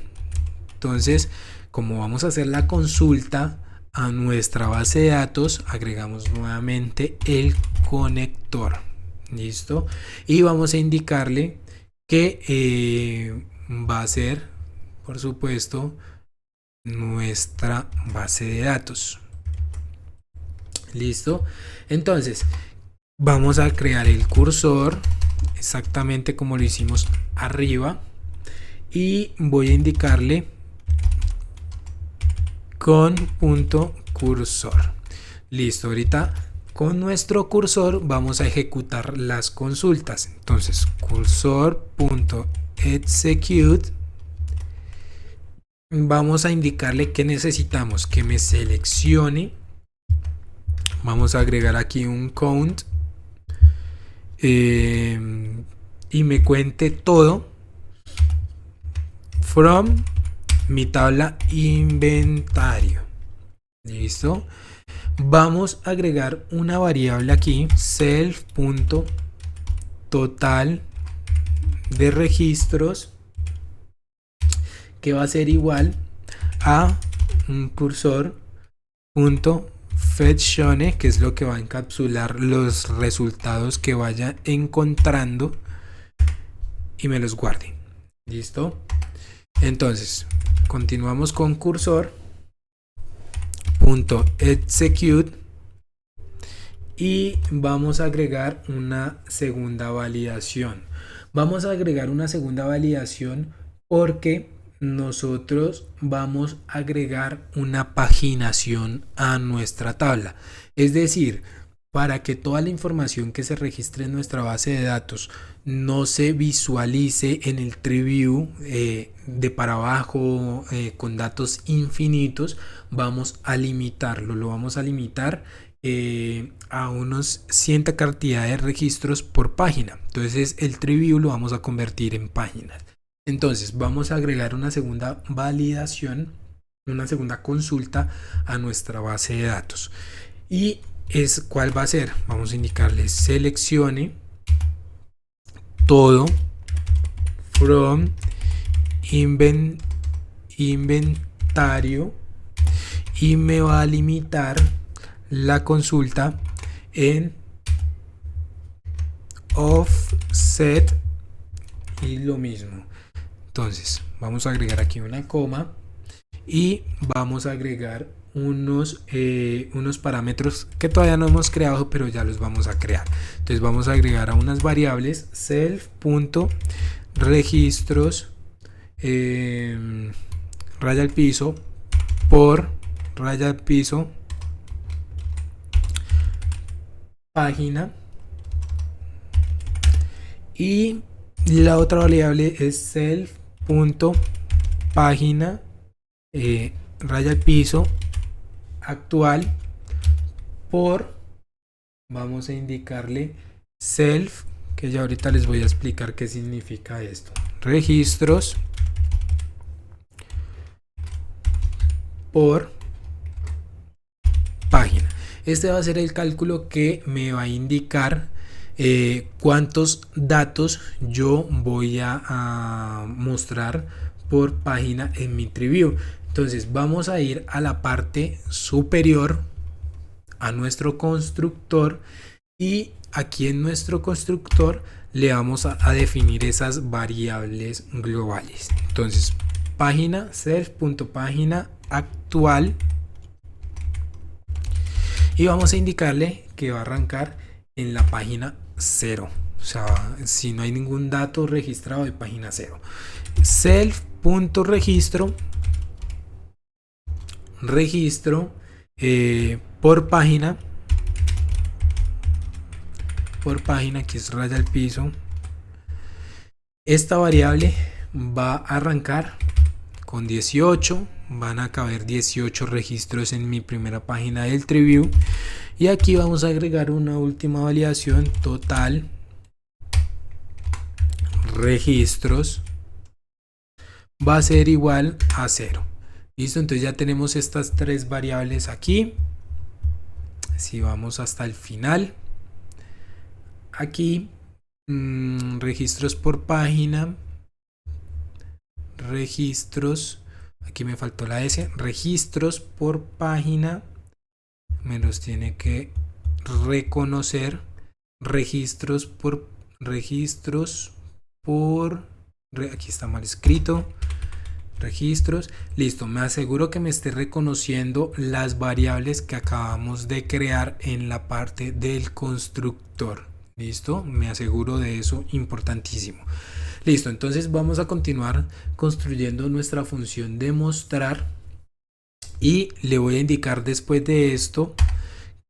Speaker 1: Entonces, como vamos a hacer la consulta a nuestra base de datos, agregamos nuevamente el conector. Listo, y vamos a indicarle que va a ser, por supuesto, nuestra base de datos. Listo, entonces vamos a crear el cursor exactamente como lo hicimos arriba y voy a indicarle con punto cursor. Listo, ahorita con nuestro cursor vamos a ejecutar las consultas. Entonces cursor.execute, vamos a indicarle que necesitamos que me seleccione. Vamos a agregar aquí un count y me cuente todo from mi tabla inventario. Listo, vamos a agregar una variable aquí, self.total de registros, que va a ser igual a un cursor.fetchone, que es lo que va a encapsular los resultados que vaya encontrando y me los guarde. Listo, entonces continuamos con cursor.execute y vamos a agregar una segunda validación. Vamos a agregar una segunda validación porque nosotros vamos a agregar una paginación a nuestra tabla. Es decir, para que toda la información que se registre en nuestra base de datos no se visualice en el tree view de para abajo con datos infinitos, vamos a limitarlo. Lo vamos a limitar a unos cierta cantidad de registros por página. Entonces el tree view lo vamos a convertir en páginas. Entonces vamos a agregar una segunda validación, una segunda consulta a nuestra base de datos. Y ¿cuál va a ser? Vamos a indicarle seleccione todo from inventario y me va a limitar la consulta en offset y lo mismo. Entonces vamos a agregar aquí una coma y vamos a agregar unos parámetros que todavía no hemos creado, pero ya los vamos a crear. Entonces vamos a agregar a unas variables self.registros raya al piso por raya al piso página, y la otra variable es self.página raya al piso actual por, vamos a indicarle self, que ya ahorita les voy a explicar qué significa esto, registros por página. Este va a ser el cálculo que me va a indicar cuántos datos yo voy a mostrar por página en mi TreeView. Entonces vamos a ir a la parte superior, a nuestro constructor, y aquí en nuestro constructor le vamos a definir esas variables globales. Entonces página self.página actual, y vamos a indicarle que va a arrancar en la página 0, o sea, si no hay ningún dato registrado de página 0. Self.registro, registro por página, aquí es raya al piso. Esta variable va a arrancar con 18, van a caber 18 registros en mi primera página del TreeView, y aquí vamos a agregar una última validación: total registros va a ser igual a 0. Listo, entonces ya tenemos estas tres variables aquí. Si vamos hasta el final, aquí registros por página, registros, aquí me faltó la S, registros por página, me los tiene que reconocer, registros por, aquí está mal escrito, registros, listo, me aseguro que me esté reconociendo las variables que acabamos de crear en la parte del constructor. Listo, me aseguro de eso, importantísimo. Listo, entonces vamos a continuar construyendo nuestra función de mostrar, y le voy a indicar después de esto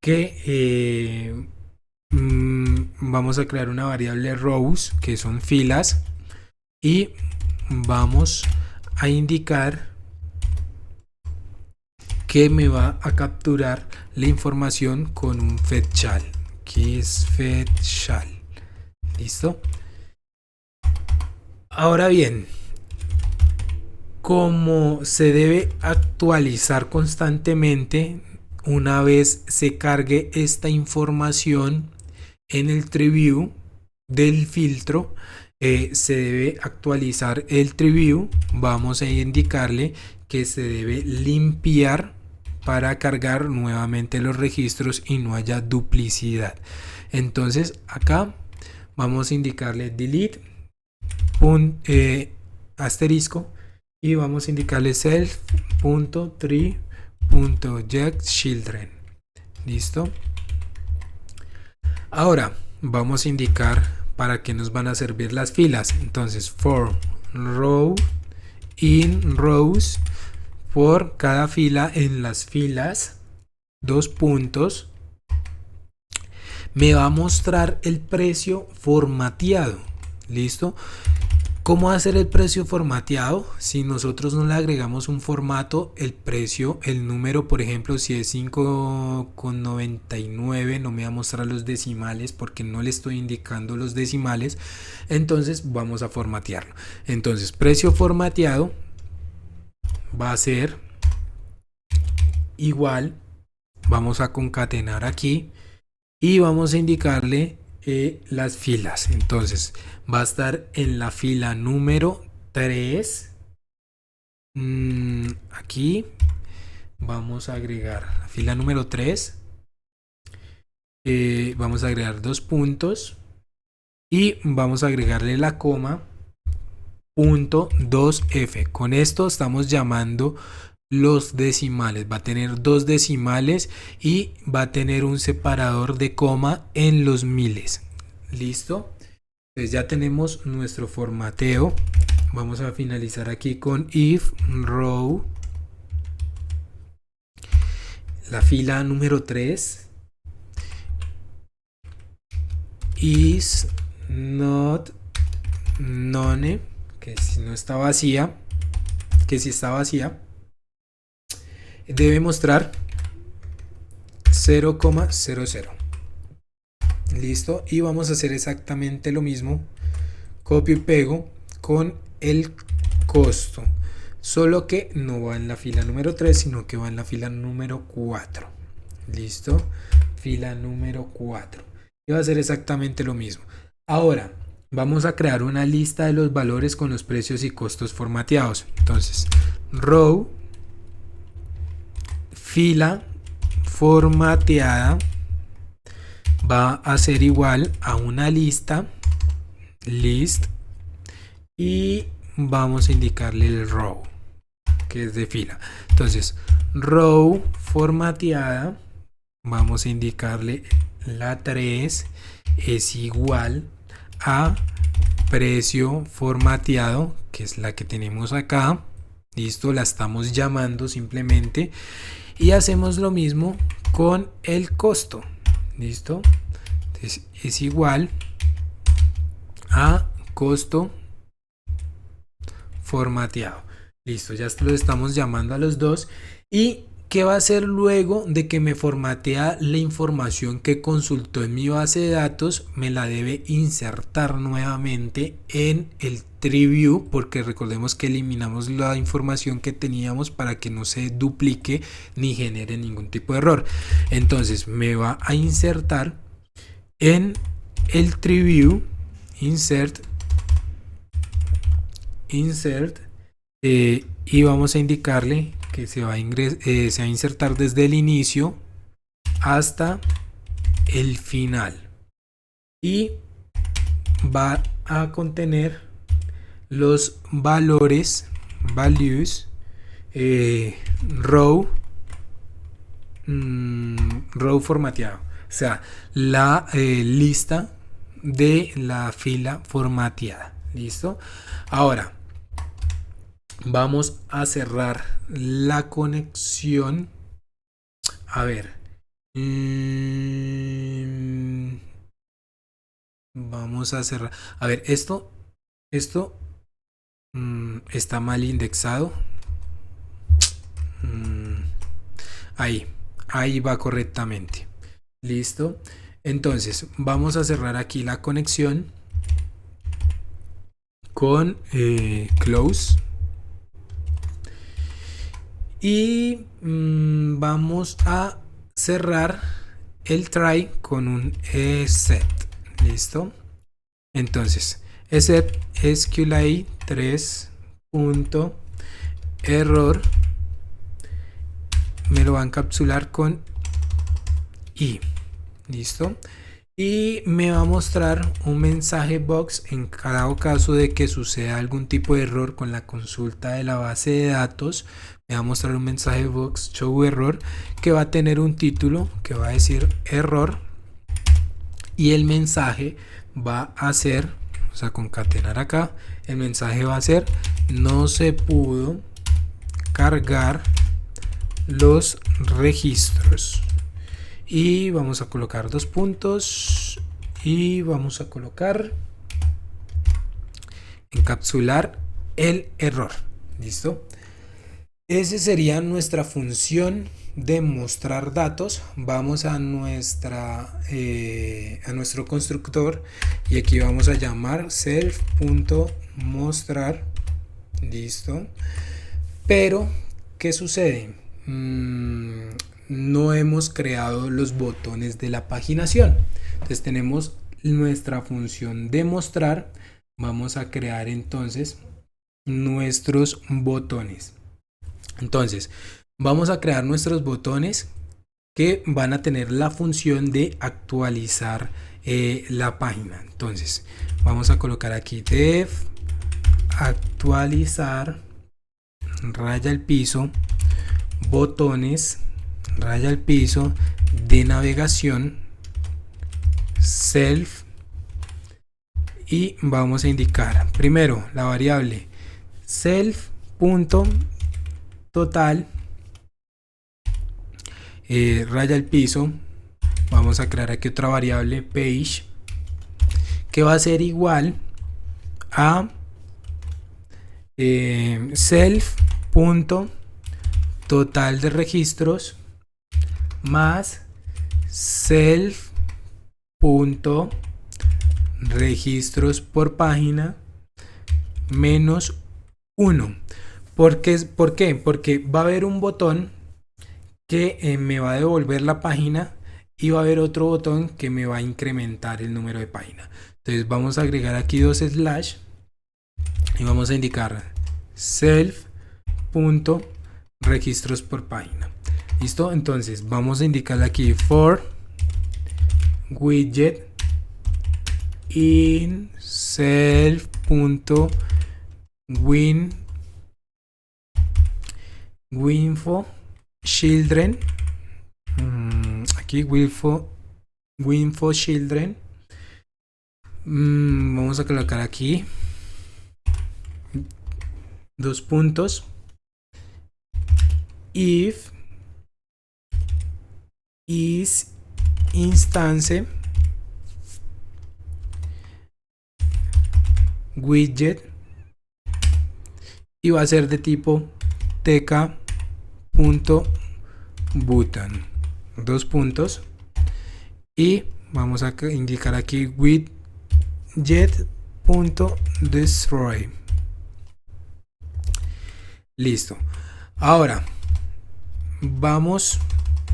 Speaker 1: que vamos a crear una variable rows, que son filas, y vamos a indicar que me va a capturar la información con un fetchal. Aquí es fetchal. Listo. Ahora bien, como se debe actualizar constantemente una vez se cargue esta información en el TreeView del filtro, se debe actualizar el TreeView. Vamos a indicarle que se debe limpiar para cargar nuevamente los registros y no haya duplicidad. Entonces acá vamos a indicarle delete asterisco, y vamos a indicarle self.tree.getChildren. Listo. Ahora vamos a indicar para qué nos van a servir las filas. Entonces for row in rows, por cada fila en las filas, dos puntos, me va a mostrar el precio formateado. Listo. ¿Cómo hacer el precio formateado? Si nosotros no le agregamos un formato, el precio, el número, por ejemplo, si es 5,99, no me va a mostrar los decimales porque no le estoy indicando los decimales. Entonces vamos a formatearlo. Entonces precio formateado va a ser igual, vamos a concatenar aquí y vamos a indicarle las filas. Entonces va a estar en la fila número 3. Aquí vamos a agregar la fila número 3. Vamos a agregar dos puntos y vamos a agregarle la coma punto 2F. Con esto estamos llamando los decimales. Va a tener dos decimales y va a tener un separador de coma en los miles. Listo. Entonces ya tenemos nuestro formateo. Vamos a finalizar aquí con if row, la fila número 3 is not none, que si no está vacía, que si está vacía debe mostrar 0,00. Listo, y vamos a hacer exactamente lo mismo, copio y pego con el costo. solo que no va en la fila número 3, sino que va en la fila número 4. Listo, fila número 4. Y va a ser exactamente lo mismo. Ahora vamos a crear una lista de los valores con los precios y costos formateados. Entonces, row fila formateada va a ser igual a una lista, list, y vamos a indicarle el row, que es de fila. Entonces, row formateada, vamos a indicarle la 3 es igual a precio formateado, que es la que tenemos acá. Listo, la estamos llamando simplemente. Y hacemos lo mismo con el costo. Listo, entonces es igual a costo formateado. Listo, ya lo estamos llamando a los dos. ¿Y qué va a hacer luego de que me formatea la información que consultó en mi base de datos? Me la debe insertar nuevamente en el tree view, porque recordemos que eliminamos la información que teníamos para que no se duplique ni genere ningún tipo de error. Entonces me va a insertar en el tree view, insert, y vamos a indicarle que se va a insertar desde el inicio hasta el final, y va a contener los valores, values, row formateado, o sea, la lista de la fila formateada. Listo. Ahora vamos a cerrar la conexión. A ver, vamos a cerrar. A ver, esto está mal indexado. Ahí va correctamente. Listo. Entonces vamos a cerrar aquí la conexión con close, y vamos a cerrar el try con un set. Listo. Entonces set SQLite 3.error me lo va a encapsular con i. Listo. Y me va a mostrar un mensaje box en cada caso de que suceda algún tipo de error con la consulta de la base de datos. Me va a mostrar un mensaje box show error, que va a tener un título que va a decir error, y el mensaje va a ser, o sea, concatenar acá, el mensaje va a ser no se pudo cargar los registros. Y vamos a colocar 2 puntos y vamos a colocar encapsular el error. Listo. Esa sería nuestra función de mostrar datos. Vamos a nuestro constructor, y aquí vamos a llamar self.mostrar. Listo. Pero ¿qué sucede? No hemos creado los botones de la paginación. Entonces tenemos nuestra función de mostrar. Vamos a crear entonces nuestros botones. Entonces vamos a crear nuestros botones que van a tener la función de actualizar la página. Entonces vamos a colocar aquí dev actualizar raya al piso botones raya al piso de navegación self, y vamos a indicar primero la variable self.total raya al piso. Vamos a crear aquí otra variable page, que va a ser igual a self.total de registros más self.registros por página menos 1. ¿Por qué? Porque va a haber un botón que me va a devolver la página y va a haber otro botón que me va a incrementar el número de página. Entonces vamos a agregar aquí dos slash y vamos a indicar self.registros por página. ¿Listo? Entonces vamos a indicar aquí for widget in self.winfo children. Aquí winfo children. Vamos a colocar aquí dos puntos. If is instance widget y va a ser de tipo tk.button, dos puntos, y vamos a indicar aquí widget.destroy. Listo. Ahora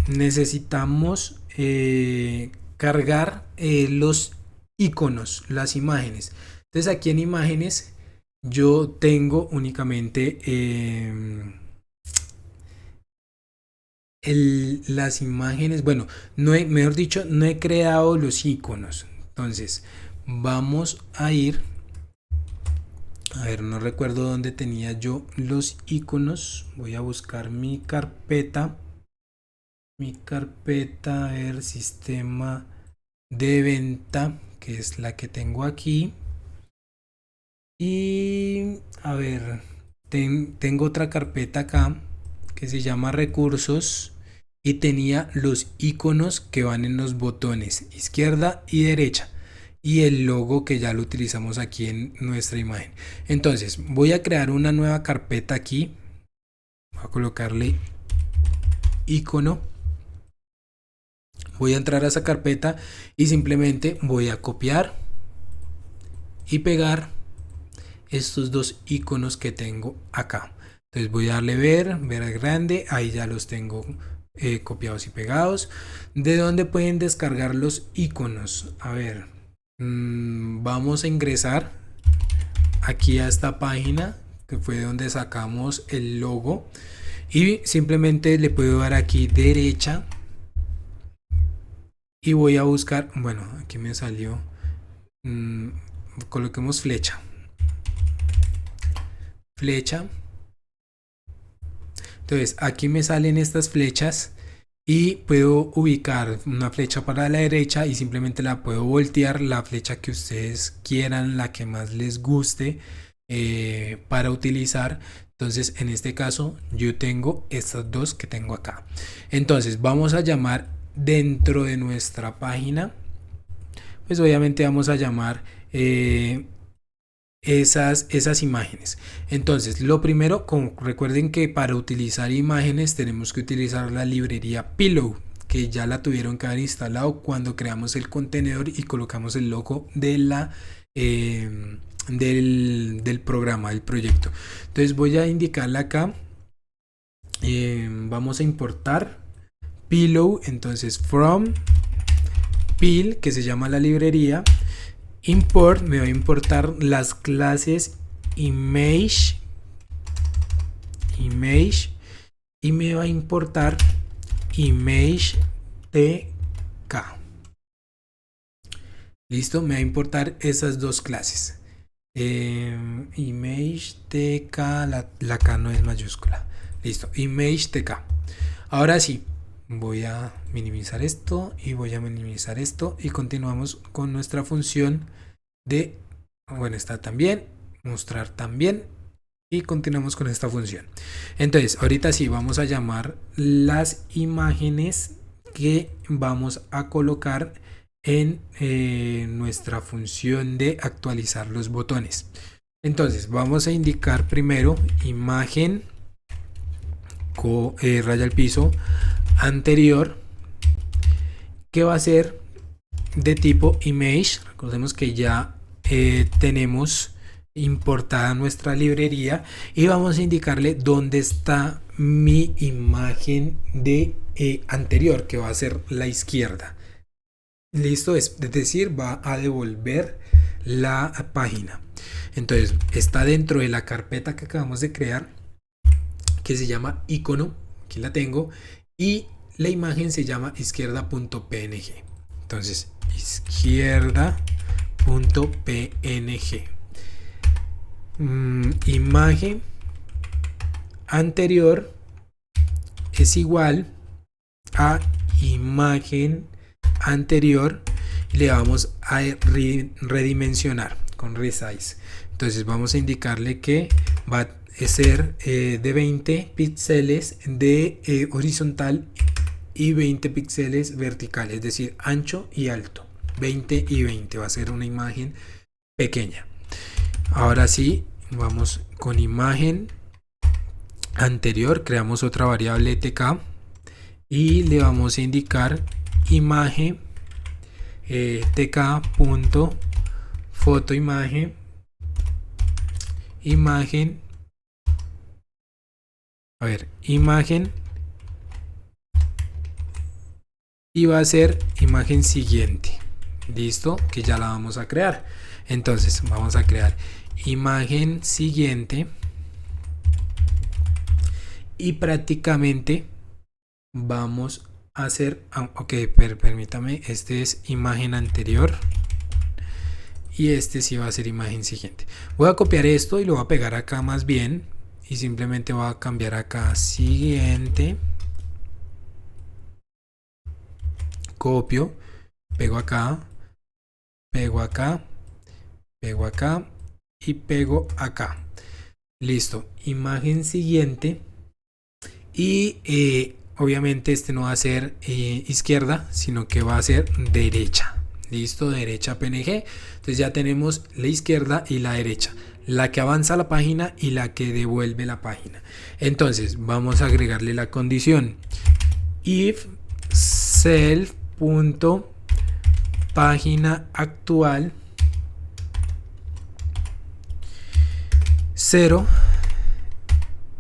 Speaker 1: necesitamos cargar los iconos, las imágenes. Entonces aquí en imágenes yo tengo únicamente las imágenes. Bueno, mejor dicho, no he creado los iconos. Entonces vamos a ir a ver, no recuerdo dónde tenía yo los iconos. Voy a buscar mi carpeta, a ver, sistema de venta, que es la que tengo aquí. Y a ver, tengo otra carpeta acá que se llama recursos y tenía los iconos que van en los botones izquierda y derecha y el logo que ya lo utilizamos aquí en nuestra imagen. Entonces voy a crear una nueva carpeta aquí, voy a colocarle icono, voy a entrar a esa carpeta y simplemente voy a copiar y pegar estos dos iconos que tengo acá. Entonces voy a darle ver grande, ahí ya los tengo copiados y pegados. ¿De dónde pueden descargar los iconos? A ver, vamos a ingresar aquí a esta página que fue donde sacamos el logo y simplemente le puedo dar aquí derecha y voy a buscar, bueno, aquí me salió, coloquemos flecha. Entonces aquí me salen estas flechas y puedo ubicar una flecha para la derecha y simplemente la puedo voltear, la flecha que ustedes quieran, la que más les guste para utilizar. Entonces en este caso yo tengo estas dos que tengo acá. Entonces vamos a llamar dentro de nuestra página, pues obviamente vamos a llamar esas imágenes. Entonces lo primero, recuerden que para utilizar imágenes tenemos que utilizar la librería Pillow, que ya la tuvieron que haber instalado cuando creamos el contenedor y colocamos el logo de del programa, del proyecto. Entonces voy a indicarla acá, vamos a importar Pillow. Entonces from Pill, que se llama la librería, import, me va a importar las clases image y me va a importar image tk. Listo, me va a importar esas dos clases, image tk, la k no es mayúscula. Listo, image tk. Ahora sí, voy a minimizar esto y voy a minimizar esto y continuamos con nuestra función de, bueno, está también, mostrar también, y continuamos con esta función. Entonces ahorita sí vamos a llamar las imágenes que vamos a colocar en nuestra función de actualizar los botones. Entonces vamos a indicar primero imagen raya al piso anterior, que va a ser de tipo image. Recordemos que ya tenemos importada a nuestra librería y vamos a indicarle dónde está mi imagen de anterior, que va a ser la izquierda. Listo, es decir, va a devolver la página. Entonces está dentro de la carpeta que acabamos de crear, que se llama icono. Aquí la tengo, y la imagen se llama izquierda.png. entonces izquierda.png, imagen anterior es igual a imagen anterior, y le vamos a redimensionar con resize. Entonces vamos a indicarle que va a ser de 20 píxeles de horizontal y 20 píxeles vertical, es decir, ancho y alto. 20 y 20 va a ser una imagen pequeña. Ahora sí, vamos con imagen anterior, creamos otra variable tk y le vamos a indicar imagen tk.foto imagen imagen, y va a ser imagen siguiente. Listo, que ya la vamos a crear. Entonces vamos a crear imagen siguiente y prácticamente vamos a hacer, ok, permítame, este es imagen anterior y este sí va a ser imagen siguiente. Voy a copiar esto y lo voy a pegar acá más bien, y simplemente voy a cambiar acá siguiente, copio, pego acá, pego acá, pego acá y pego acá. Listo, imagen siguiente, y obviamente este no va a ser izquierda, sino que va a ser derecha. Listo, derecha PNG. Entonces ya tenemos la izquierda y la derecha, la que avanza la página y la que devuelve la página. Entonces vamos a agregarle la condición if self.página actual 0,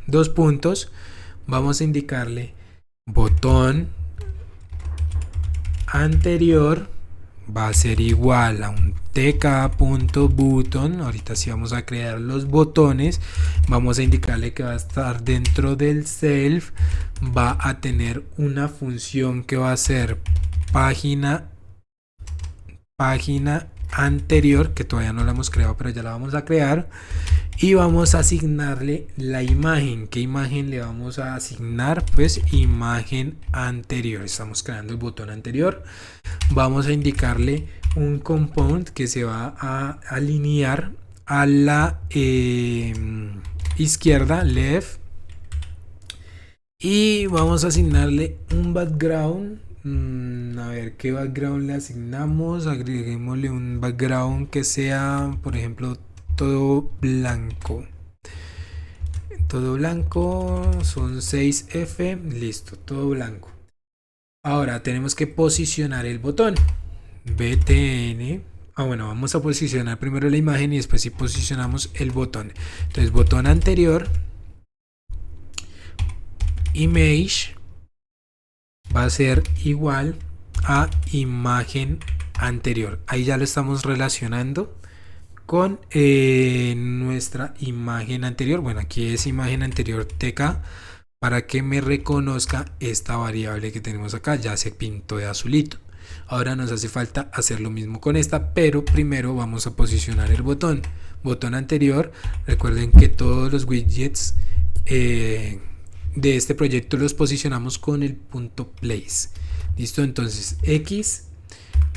Speaker 1: dos puntos, vamos a indicarle botón anterior va a ser igual a un tk.button. Ahorita sí vamos a crear los botones, vamos a indicarle que va a estar dentro del self, va a tener una función que va a ser página anterior, que todavía no la hemos creado pero ya la vamos a crear, y vamos a asignarle la imagen. ¿Qué imagen le vamos a asignar? Pues imagen anterior. Estamos creando el botón anterior. Vamos a indicarle un component que se va a alinear a la izquierda, left, y vamos a asignarle un background. A ver qué background le asignamos. Agreguémosle un background que sea, por ejemplo, todo blanco. Todo blanco, son 6F, listo, todo blanco. Ahora tenemos que posicionar el botón. BTN. Bueno, vamos a posicionar primero la imagen y después si posicionamos el botón. Entonces, botón anterior, image, va a ser igual a imagen anterior. Ahí ya lo estamos relacionando con nuestra imagen anterior. Bueno, aquí es imagen anterior tk, para que me reconozca esta variable que tenemos acá. Ya se pintó de azulito. Ahora nos hace falta hacer lo mismo con esta, pero primero vamos a posicionar el botón anterior. Recuerden que todos los widgets de este proyecto los posicionamos con el punto place. Listo, entonces X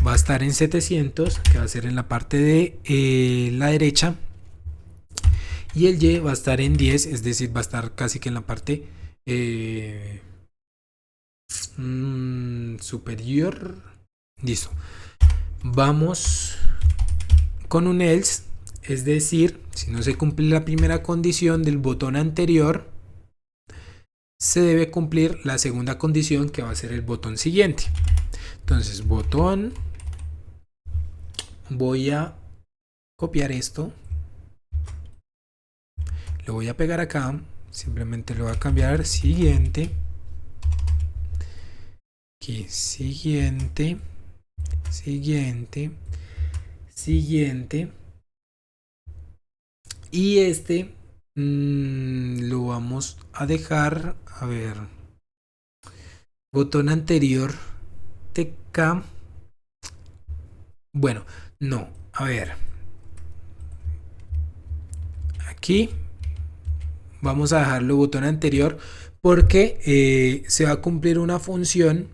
Speaker 1: va a estar en 700, que va a ser en la parte de la derecha, y el Y va a estar en 10, es decir, va a estar casi que en la parte superior. Listo, vamos con un else, es decir, si no se cumple la primera condición del botón anterior, se debe cumplir la segunda condición, que va a ser el botón siguiente. Entonces, botón, voy a copiar esto lo voy a pegar acá, simplemente lo voy a cambiar, siguiente, aquí, siguiente, siguiente, siguiente, y este lo vamos a dejar, a ver, botón anterior TK, bueno, no, a ver, aquí vamos a dejarlo botón anterior porque se va a cumplir una función,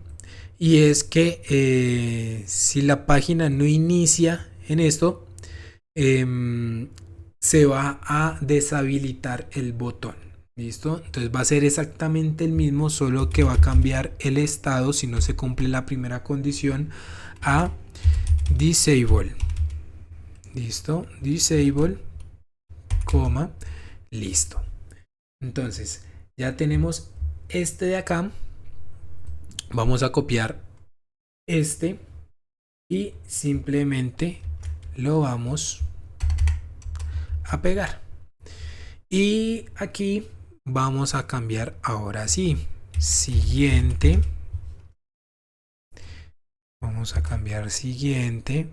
Speaker 1: y es que si la página no inicia en esto, se va a deshabilitar el botón. ¿Listo? Entonces va a ser exactamente el mismo, solo que va a cambiar el estado si no se cumple la primera condición a disable. ¿Listo? Disable, coma, listo. Entonces ya tenemos este de acá. Vamos a copiar este y simplemente lo vamos a pegar. Y aquí vamos a cambiar ahora sí. Siguiente. Vamos a cambiar siguiente,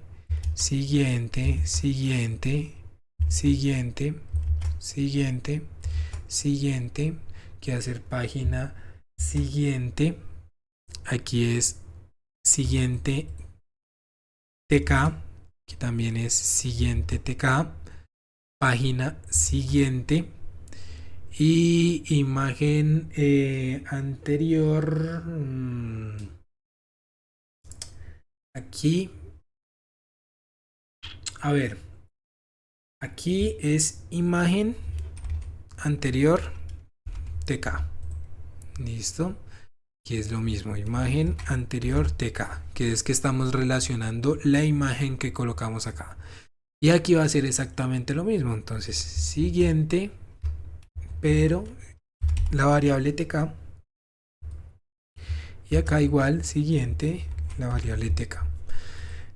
Speaker 1: siguiente, siguiente, siguiente, siguiente, siguiente. Que hacer página siguiente. Aquí es siguiente TK, que también es siguiente TK, página siguiente y imagen anterior. Aquí, a ver, aquí es imagen anterior TK. Listo. Que es lo mismo, imagen anterior TK, que es que estamos relacionando la imagen que colocamos acá. Y aquí va a ser exactamente lo mismo. Entonces, siguiente, pero la variable TK. Y acá igual, siguiente, la variable TK.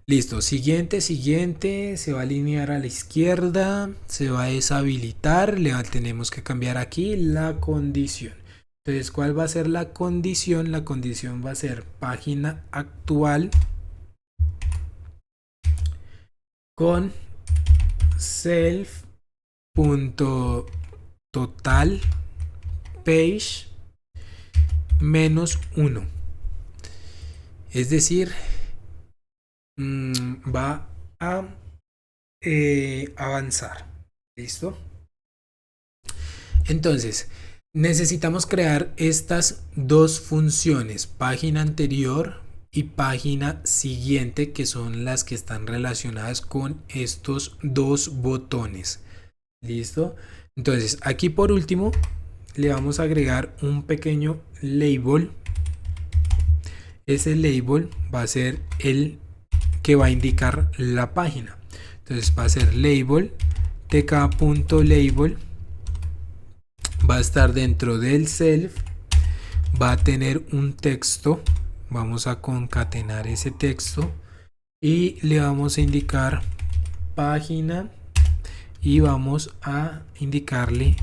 Speaker 1: Listo, siguiente, siguiente, se va a alinear a la izquierda, se va a deshabilitar, tenemos que cambiar aquí la condición. Entonces, ¿cuál va a ser la condición? La condición va a ser página actual con self.total page -1. Es decir, va a avanzar. ¿Listo? Entonces, necesitamos crear estas dos funciones, página anterior y página siguiente, que son las que están relacionadas con estos dos botones. ¿Listo? Entonces, aquí por último le vamos a agregar un pequeño label. Ese label va a ser el que va a indicar la página. Entonces va a ser label tk.label, va a estar dentro del self, va a tener un texto, vamos a concatenar ese texto y le vamos a indicar página y vamos a indicarle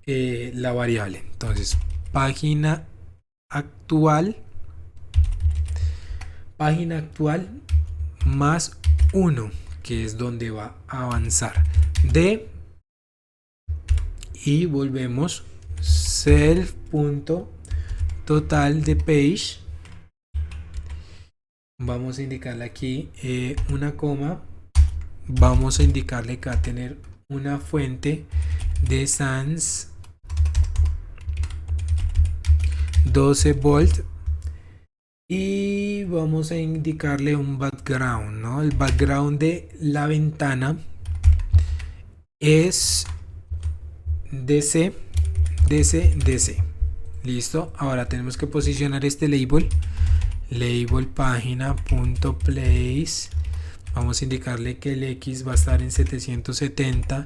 Speaker 1: la variable. Entonces, página actual más 1, que es donde va a avanzar, de, y volvemos self.total de page. Vamos a indicarle aquí una coma, vamos a indicarle que va a tener una fuente de sans 12 volt y vamos a indicarle un background, ¿no? El background de la ventana es DC, DC, DC. Listo. Ahora tenemos que posicionar este label página.place. Vamos a indicarle que el X va a estar en 770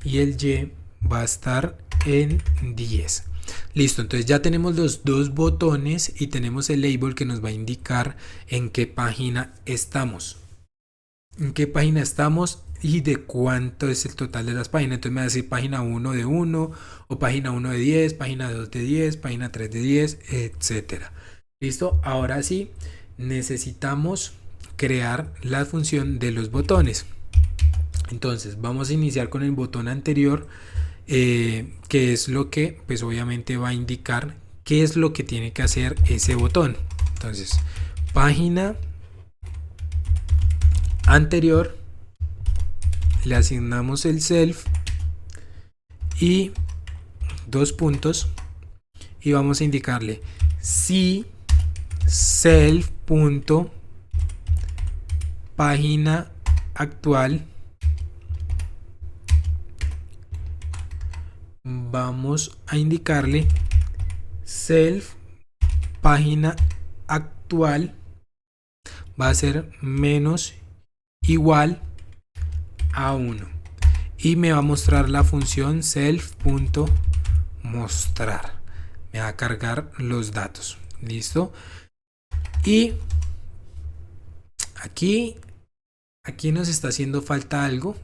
Speaker 1: y el Y va a estar en 10. Listo, entonces ya tenemos los dos botones y tenemos el label que nos va a indicar en qué página estamos. ¿En qué página estamos? y de cuánto es el total de las páginas. Entonces me va a decir página 1 de 1 o página 1 de 10, página 2 de 10, página 3 de 10, etcétera. ¿Listo? Ahora sí, necesitamos crear la función de los botones. Entonces vamos a iniciar con el botón anterior, que es lo que pues obviamente va a indicar qué es lo que tiene que hacer ese botón. Entonces, página anterior, le asignamos el self y dos puntos y vamos a indicarle si self punto página actual, vamos a indicarle self página actual va a ser menos igual a 1 y me va a mostrar la función self.mostrar, me va a cargar los datos. Listo. Y aquí nos está haciendo falta algo.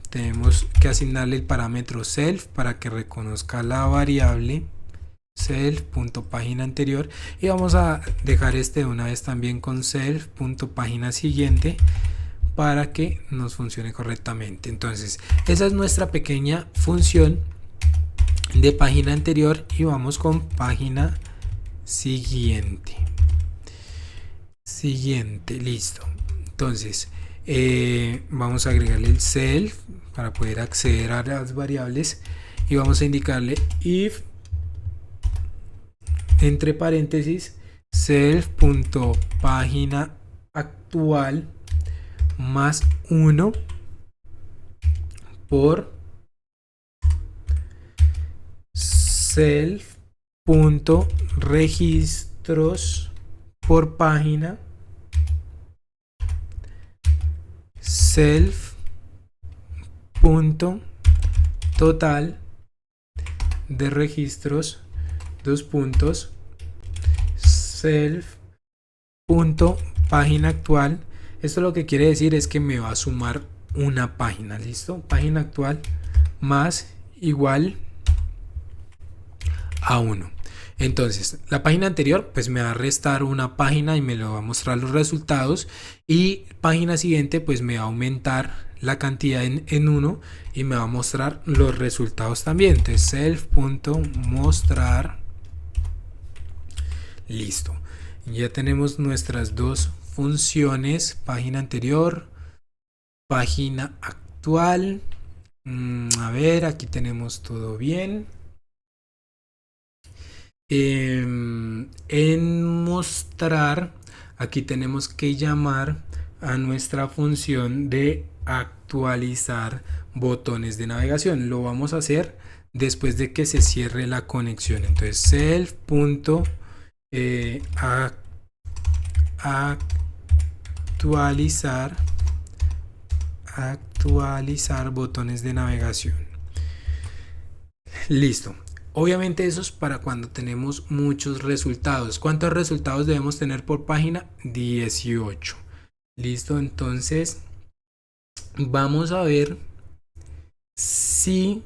Speaker 1: Tenemos que asignarle el parámetro self para que reconozca la variable self.página anterior y vamos a dejar este de una vez también con self.página siguiente para que nos funcione correctamente. Entonces esa es nuestra pequeña función de página anterior y vamos con página siguiente. Listo. Entonces vamos a agregarle el self para poder acceder a las variables y vamos a indicarle if entre paréntesis self.página actual más 1 por self.registros por página self.total de registros dos puntos self.página actual. Esto lo que quiere decir es que me va a sumar una página. Listo, página actual más igual a 1. Entonces la página anterior pues me va a restar una página y me lo va a mostrar los resultados, y página siguiente pues me va a aumentar la cantidad en 1 y me va a mostrar los resultados también. Entonces self.mostrar. Listo, ya tenemos nuestras dos funciones, página anterior, página actual. A ver, aquí tenemos todo bien. En mostrar, aquí tenemos que llamar a nuestra función de actualizar botones de navegación. Lo vamos a hacer después de que se cierre la conexión. Entonces actualizar botones de navegación. Listo. Obviamente eso es para cuando tenemos muchos resultados. ¿Cuántos resultados debemos tener por página? 18. Listo, entonces vamos a ver si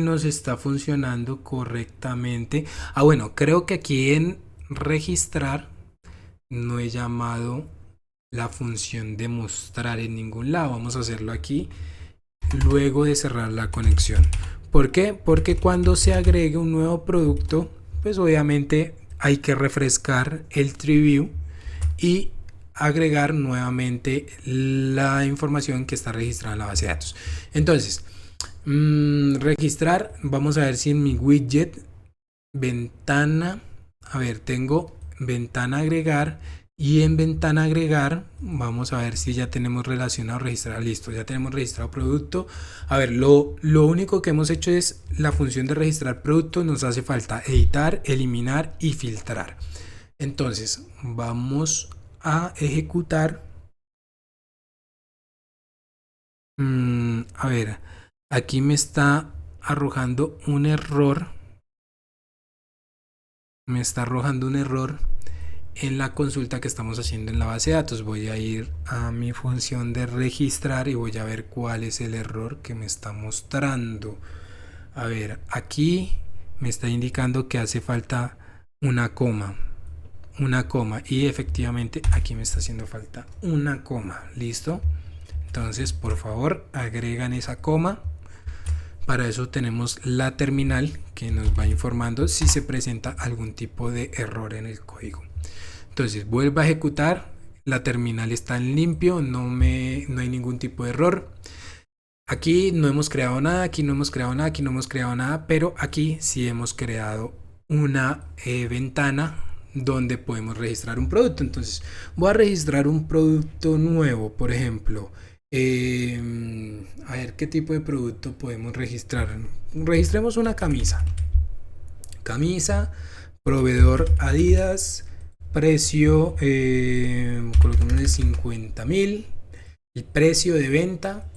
Speaker 1: nos está funcionando correctamente. Bueno, creo que aquí en registrar no he llamado la función de mostrar en ningún lado. Vamos a hacerlo aquí luego de cerrar la conexión. ¿Por qué? Porque cuando se agregue un nuevo producto, pues obviamente hay que refrescar el TreeView y agregar nuevamente la información que está registrada en la base de datos. Entonces, registrar, vamos a ver si en mi widget, ventana, tengo ventana agregar, y en ventana agregar vamos a ver si ya tenemos relacionado registrar. Listo, ya tenemos registrado producto. Lo único que hemos hecho es la función de registrar producto. Nos hace falta editar, eliminar y filtrar. Entonces vamos a ejecutar. Aquí me está arrojando un error. en la consulta que estamos haciendo en la base de datos. Voy a ir a mi función de registrar y voy a ver cuál es el error que me está mostrando. A ver, aquí me está indicando que hace falta una coma, y efectivamente aquí me está haciendo falta una coma. ¿Listo? Entonces, por favor, agregan esa coma. Para eso tenemos la terminal que nos va informando si se presenta algún tipo de error en el código. Entonces vuelvo a ejecutar, la terminal está en limpio, no hay ningún tipo de error. Aquí no hemos creado nada, aquí no hemos creado nada, aquí no hemos creado nada, pero aquí sí hemos creado una ventana donde podemos registrar un producto. Entonces voy a registrar un producto nuevo, por ejemplo. A ver qué tipo de producto podemos registrar. Registremos una camisa, proveedor Adidas, precio, coloquémosle 50.000, el precio de venta,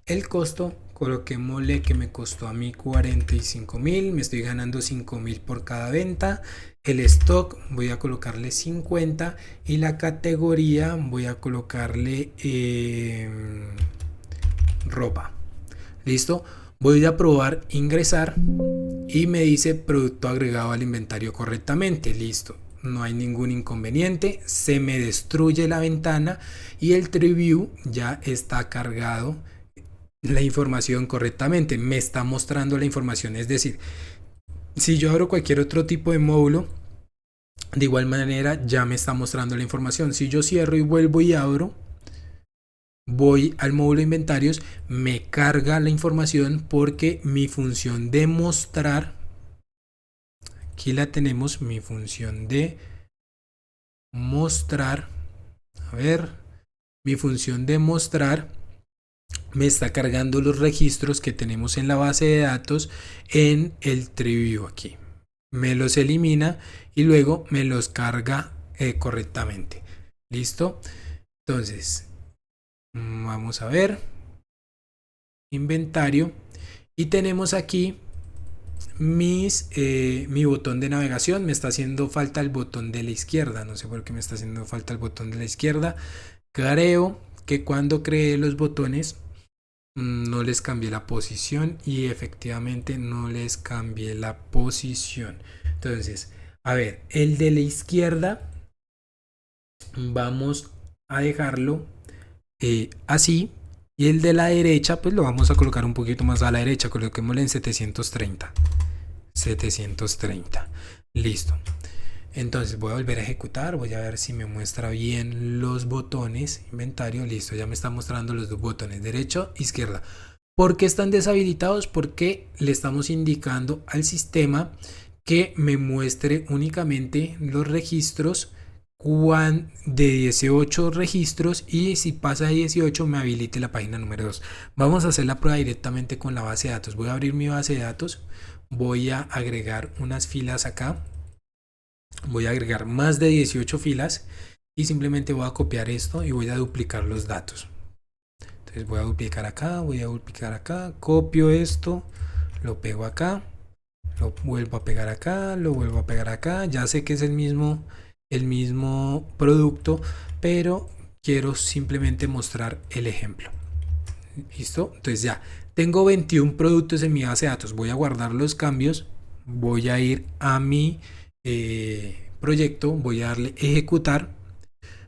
Speaker 1: el costo, coloquémosle que me costó a mí 45.000, me estoy ganando 5.000 por cada venta. El stock voy a colocarle 50 y la categoría voy a colocarle ropa. Listo, voy a probar ingresar y me dice producto agregado al inventario correctamente. Listo, no hay ningún inconveniente, se me destruye la ventana y el TreeView ya está cargado la información correctamente, me está mostrando la información. Es decir, si yo abro cualquier otro tipo de módulo, de igual manera ya me está mostrando la información. Si yo cierro y vuelvo y abro, voy al módulo de inventarios, me carga la información porque mi función de mostrar, aquí la tenemos, mi función de mostrar, a ver, mi función de mostrar me está cargando los registros que tenemos en la base de datos en el TreeView. Aquí me los elimina y luego me los carga correctamente. Listo, entonces vamos a ver inventario y tenemos aquí mi botón de navegación. Me está haciendo falta el botón de la izquierda, no sé por qué me está haciendo falta el botón de la izquierda. Creo que cuando creé los botones no les cambié la posición y efectivamente no les cambié la posición. Entonces, a ver, el de la izquierda vamos a dejarlo así, y el de la derecha pues lo vamos a colocar un poquito más a la derecha, coloquémosle en 730. Listo. Entonces voy a volver a ejecutar, voy a ver si me muestra bien los botones, inventario, listo, ya me está mostrando los dos botones, derecho, izquierda. ¿Por qué están deshabilitados? Porque le estamos indicando al sistema que me muestre únicamente los registros de 18 registros, y si pasa de 18 me habilite la página número 2. Vamos a hacer la prueba directamente con la base de datos. Voy a abrir mi base de datos, voy a agregar unas filas acá. Voy a agregar más de 18 filas y simplemente voy a copiar esto y voy a duplicar los datos. Entonces voy a duplicar acá, copio esto, lo pego acá, lo vuelvo a pegar acá, lo vuelvo a pegar acá. Ya sé que es el mismo producto, pero quiero simplemente mostrar el ejemplo. Listo, entonces ya tengo 21 productos en mi base de datos. Voy a guardar los cambios, voy a ir a mi proyecto, voy a darle ejecutar,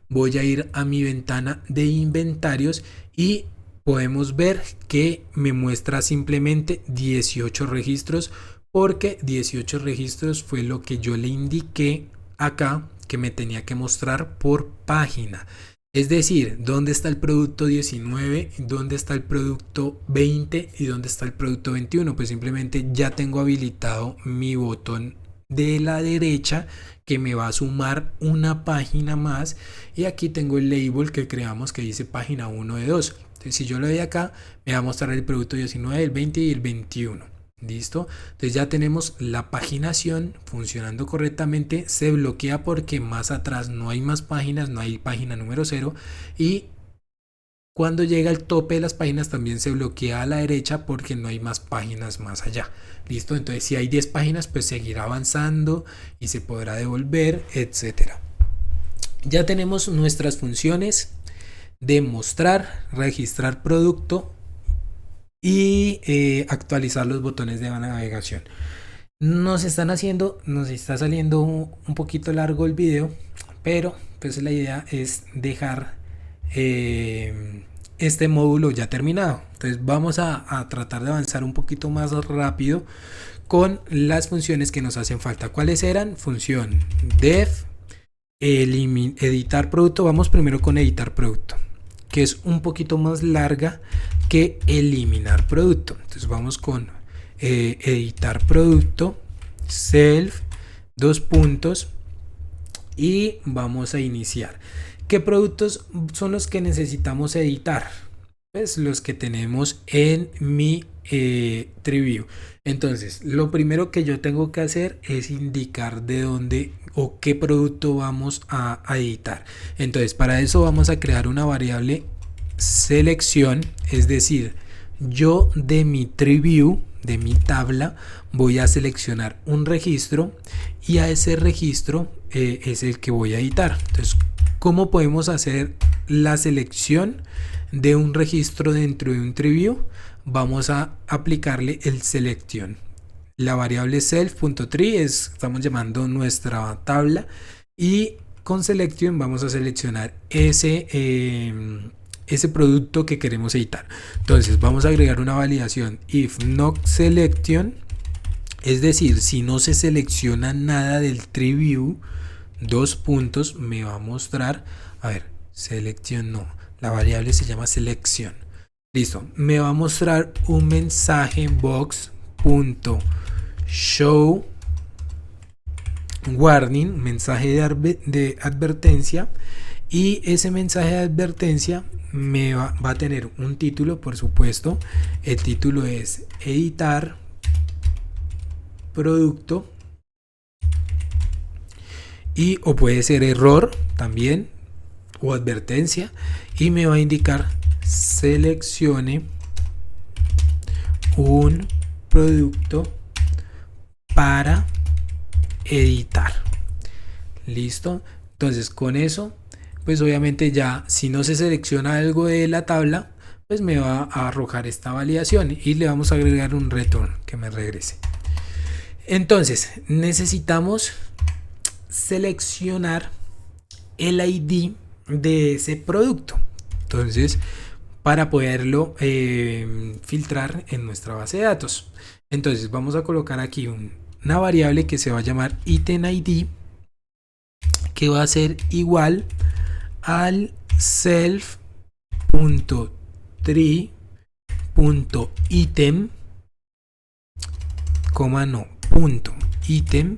Speaker 1: voy a ir a mi ventana de inventarios y podemos ver que me muestra simplemente 18 registros, porque 18 registros fue lo que yo le indiqué acá que me tenía que mostrar por página. Es decir, ¿dónde está el producto 19? ¿Dónde está el producto 20? ¿Y dónde está el producto 21? Pues simplemente ya tengo habilitado mi botón de la derecha que me va a sumar una página más, y aquí tengo el label que creamos que dice página 1 de 2. Entonces si yo le doy acá me va a mostrar el producto 19, el 20 y el 21. Listo, entonces ya tenemos la paginación funcionando correctamente. Se bloquea porque más atrás no hay más páginas, no hay página número 0, y cuando llega al tope de las páginas también se bloquea a la derecha porque no hay más páginas más allá. Listo, entonces si hay 10 páginas pues seguirá avanzando y se podrá devolver, etcétera. Ya tenemos nuestras funciones de mostrar, registrar producto y actualizar los botones de navegación. Nos está saliendo un poquito largo el video, pero pues la idea es dejar este módulo ya terminado. Entonces vamos a tratar de avanzar un poquito más rápido con las funciones que nos hacen falta. ¿Cuáles eran? Función def, editar producto. Vamos primero con editar producto, que es un poquito más larga que eliminar producto. Entonces vamos con editar producto, self, dos puntos, y vamos a iniciar. ¿Qué productos son los que necesitamos editar? Pues los que tenemos en mi TreeView. Entonces lo primero que yo tengo que hacer es indicar de dónde o qué producto vamos a editar. Entonces para eso vamos a crear una variable selección, es decir, yo de mi TreeView, de mi tabla, voy a seleccionar un registro y a ese registro es el que voy a editar. Entonces, ¿cómo podemos hacer la selección de un registro dentro de un TreeView? Vamos a aplicarle el selection. La variable self.tree estamos llamando nuestra tabla, y con selection vamos a seleccionar ese producto que queremos editar. Entonces vamos a agregar una validación if not selection, es decir, si no se selecciona nada del TreeView, dos puntos, me va a mostrar, a ver, selection no, la variable se llama selección. Listo, me va a mostrar un mensaje box.show warning, mensaje de advertencia, y ese mensaje de advertencia me va a tener un título, por supuesto. El título es editar producto, y o puede ser error también o advertencia, y me va a indicar seleccione un producto para editar. Listo. Entonces con eso pues obviamente ya si no se selecciona algo de la tabla, pues me va a arrojar esta validación y le vamos a agregar un return que me regrese. Entonces necesitamos seleccionar el ID de ese producto, entonces para poderlo filtrar en nuestra base de datos. Entonces vamos a colocar aquí una variable que se va a llamar item ID, que va a ser igual al self.tree.item, punto item,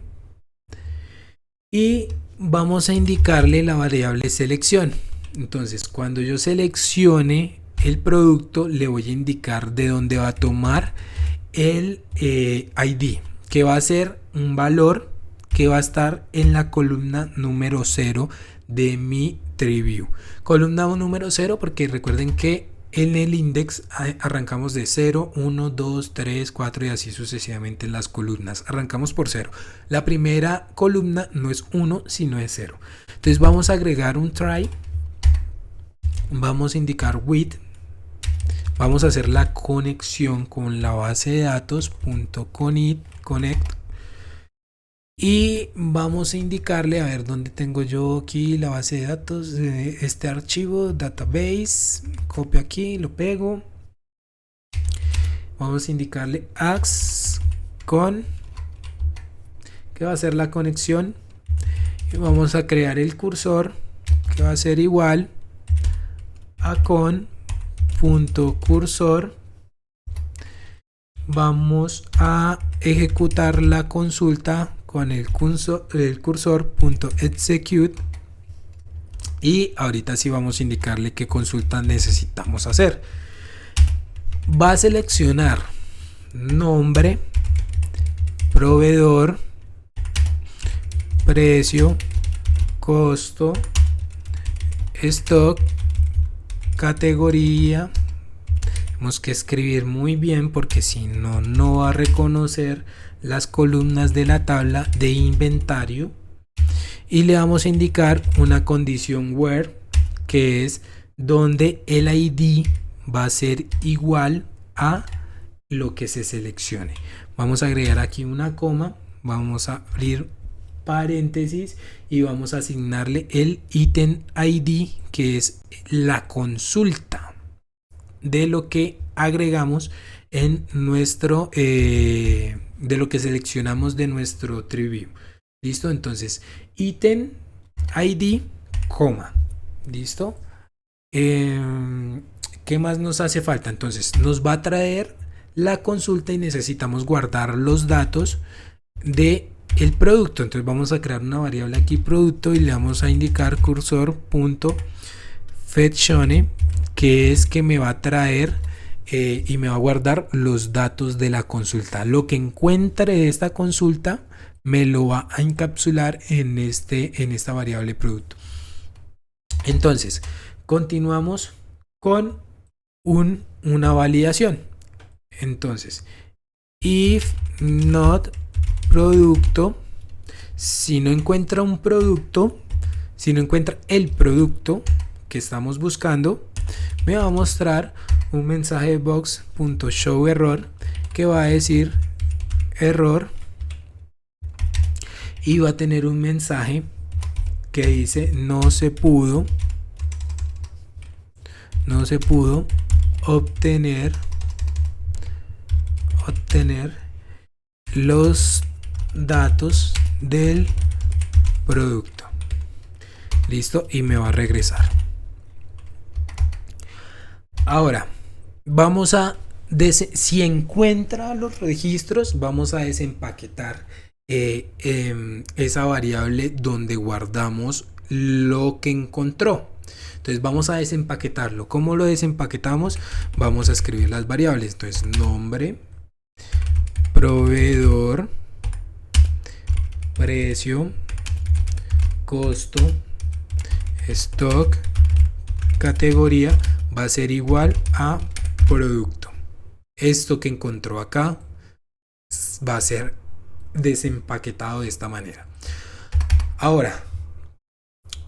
Speaker 1: y vamos a indicarle la variable selección. Entonces cuando yo seleccione el producto, le voy a indicar de dónde va a tomar el ID, que va a ser un valor que va a estar en la columna número 0 de mi TreeView. Columna número 0 porque recuerden que en el index arrancamos de 0, 1, 2, 3, 4 y así sucesivamente en las columnas. Arrancamos por 0. La primera columna no es 1 sino es 0. Entonces vamos a agregar un try. Vamos a indicar with. Vamos a hacer la conexión con la base de datos .connect. Y vamos a indicarle, a ver dónde tengo yo aquí la base de datos de este archivo, database, copio aquí, lo pego. Vamos a indicarle ax con, que va a ser la conexión, y vamos a crear el cursor que va a ser igual a con.cursor. Vamos a ejecutar la consulta con el cursor.execute, y ahorita sí vamos a indicarle qué consulta necesitamos hacer. Va a seleccionar nombre, proveedor, precio, costo, stock, categoría. Tenemos que escribir muy bien porque si no, no va a reconocer las columnas de la tabla de inventario. y le vamos a indicar una condición where, que es donde el ID va a ser igual a lo que se seleccione. Vamos a agregar aquí una coma, vamos a abrir paréntesis y vamos a asignarle el ítem ID, que es la consulta de lo que agregamos en nuestro de lo que seleccionamos de nuestro TreeView. Listo, entonces ítem ID, coma. Listo. ¿Qué más nos hace falta? Entonces nos va a traer la consulta y necesitamos guardar los datos de el producto. Entonces vamos a crear una variable aquí, producto, y le vamos a indicar cursor.fetchone, que es que me va a traer y me va a guardar los datos de la consulta. Lo que encuentre de esta consulta me lo va a encapsular en esta variable producto. Entonces continuamos con una validación. Entonces, if not producto, si no encuentra un producto, si no encuentra el producto que estamos buscando, me va a mostrar un mensaje box.showError que va a decir error, y va a tener un mensaje que dice no se pudo obtener los datos del producto. Listo, y me va a regresar. Ahora vamos a si encuentra los registros, vamos a desempaquetar esa variable donde guardamos lo que encontró. Entonces vamos a desempaquetarlo. ¿Cómo lo desempaquetamos? Vamos a escribir las variables. Entonces nombre, proveedor, precio, costo, stock, categoría va a ser igual a producto. Esto que encontró acá va a ser desempaquetado de esta manera. Ahora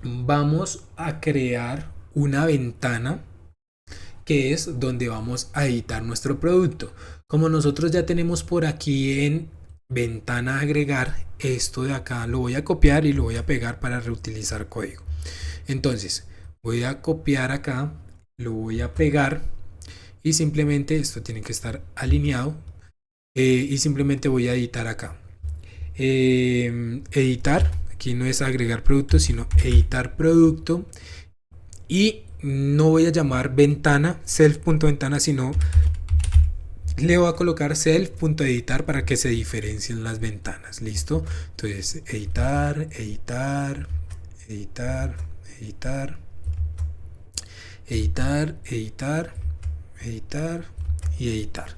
Speaker 1: vamos a crear una ventana que es donde vamos a editar nuestro producto. Como nosotros ya tenemos por aquí en ventana agregar, esto de acá lo voy a copiar y lo voy a pegar para reutilizar código. Entonces voy a copiar acá, lo voy a pegar y simplemente esto tiene que estar alineado y simplemente voy a editar acá. Editar, aquí no es agregar producto sino editar producto, y no voy a llamar ventana self.ventana, sino le voy a colocar self.editar para que se diferencien las ventanas. Listo, entonces editar, editar, editar, editar, editar, editar, editar y editar.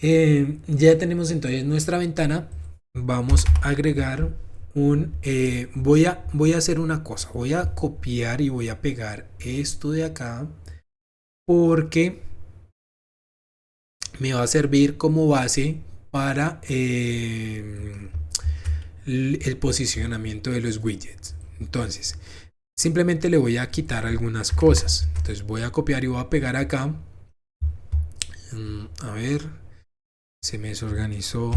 Speaker 1: Ya tenemos entonces nuestra ventana. Vamos a agregar un voy a hacer una cosa, voy a copiar y voy a pegar esto de acá porque me va a servir como base para el posicionamiento de los widgets. Entonces simplemente le voy a quitar algunas cosas. Entonces voy a copiar y voy a pegar acá. A ver, se me desorganizó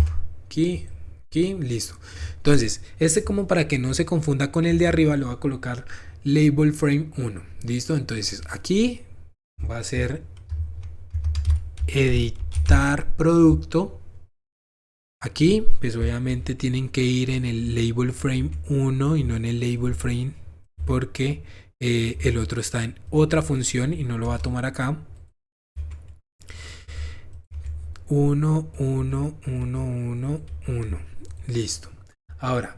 Speaker 1: aquí, listo. Entonces como para que no se confunda con el de arriba, lo voy a colocar label frame 1. Listo, entonces aquí va a ser editar producto. Aquí pues obviamente tienen que ir en el label frame 1 y no en el label frame, porque el otro está en otra función y no lo va a tomar acá. 1, 1, 1, 1, 1. Listo. Ahora,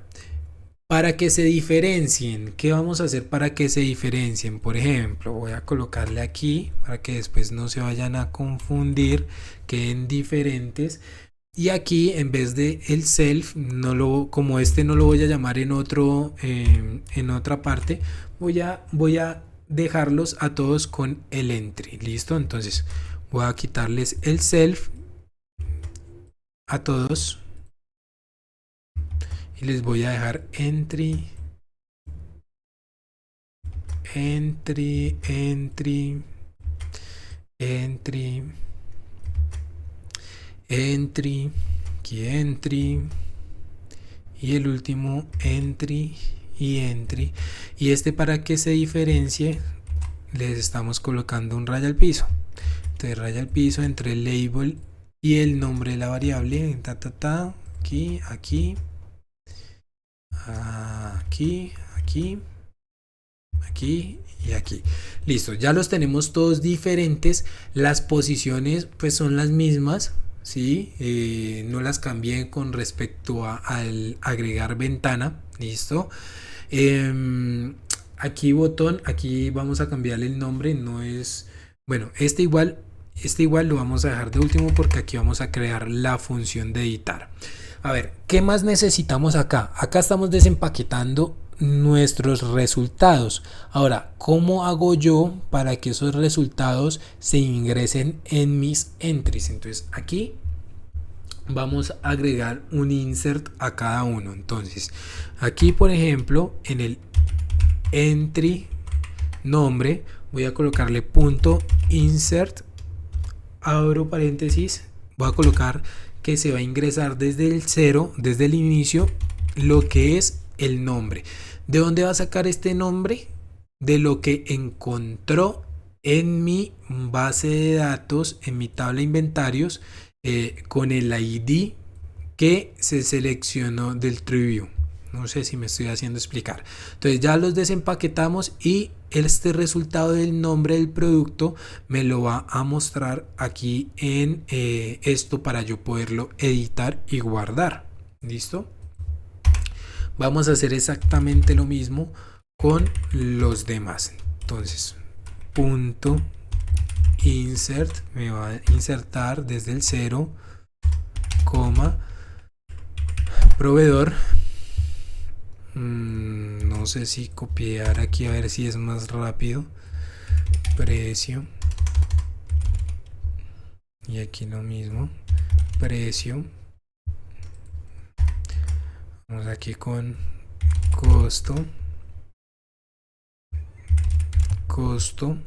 Speaker 1: para que se diferencien, ¿qué vamos a hacer para que se diferencien? Por ejemplo, voy a colocarle aquí para que después no se vayan a confundir, queden diferentes. Y aquí, en vez de el self, como este no lo voy a llamar en otra parte, voy a dejarlos a todos con el entry. Listo, entonces voy a quitarles el self a todos y les voy a dejar entry entry, entry, entry, entry, aquí entry, y el último entry y entry. Y este, para que se diferencie, les estamos colocando un raya al piso. Entonces raya al piso entre el label y el nombre de la variable, aquí, aquí, aquí, aquí, aquí y aquí. Listo, ya los tenemos todos diferentes. Las posiciones pues son las mismas, ¿sí? No las cambié con respecto al agregar ventana. Listo. Aquí botón, aquí vamos a cambiarle el nombre, no es, bueno, este igual lo vamos a dejar de último porque aquí vamos a crear la función de editar. A ver, ¿qué más necesitamos acá? Acá estamos desempaquetando nuestros resultados. Ahora, ¿cómo hago yo para que esos resultados se ingresen en mis entries? Entonces aquí vamos a agregar un insert a cada uno. Entonces aquí, por ejemplo, en el entry nombre voy a colocarle punto insert, abro paréntesis, voy a colocar que se va a ingresar desde el 0, desde el inicio, lo que es el nombre. ¿De dónde va a sacar este nombre? De lo que encontró en mi base de datos, en mi tabla de inventarios, con el ID que se seleccionó del TreeView. No sé si me estoy haciendo explicar. Entonces ya los desempaquetamos y este resultado del nombre del producto me lo va a mostrar aquí en esto para yo poderlo editar y guardar. ¿Listo? Vamos a hacer exactamente lo mismo con los demás. Entonces, punto insert me va a insertar desde el 0, coma, proveedor. No sé si copiar aquí a ver si es más rápido. Precio. Y aquí lo mismo. Precio. Vamos aquí con costo. Costo.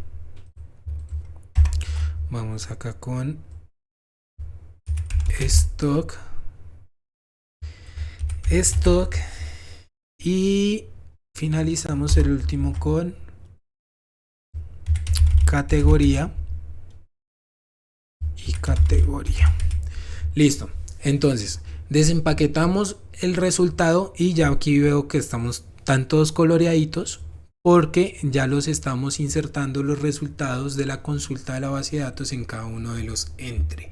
Speaker 1: Vamos acá con stock. Stock. Y finalizamos el último con categoría y categoría. Listo. Entonces desempaquetamos el resultado y ya aquí veo que están todos coloreaditos porque ya los estamos insertando los resultados de la consulta de la base de datos en cada uno de los entry.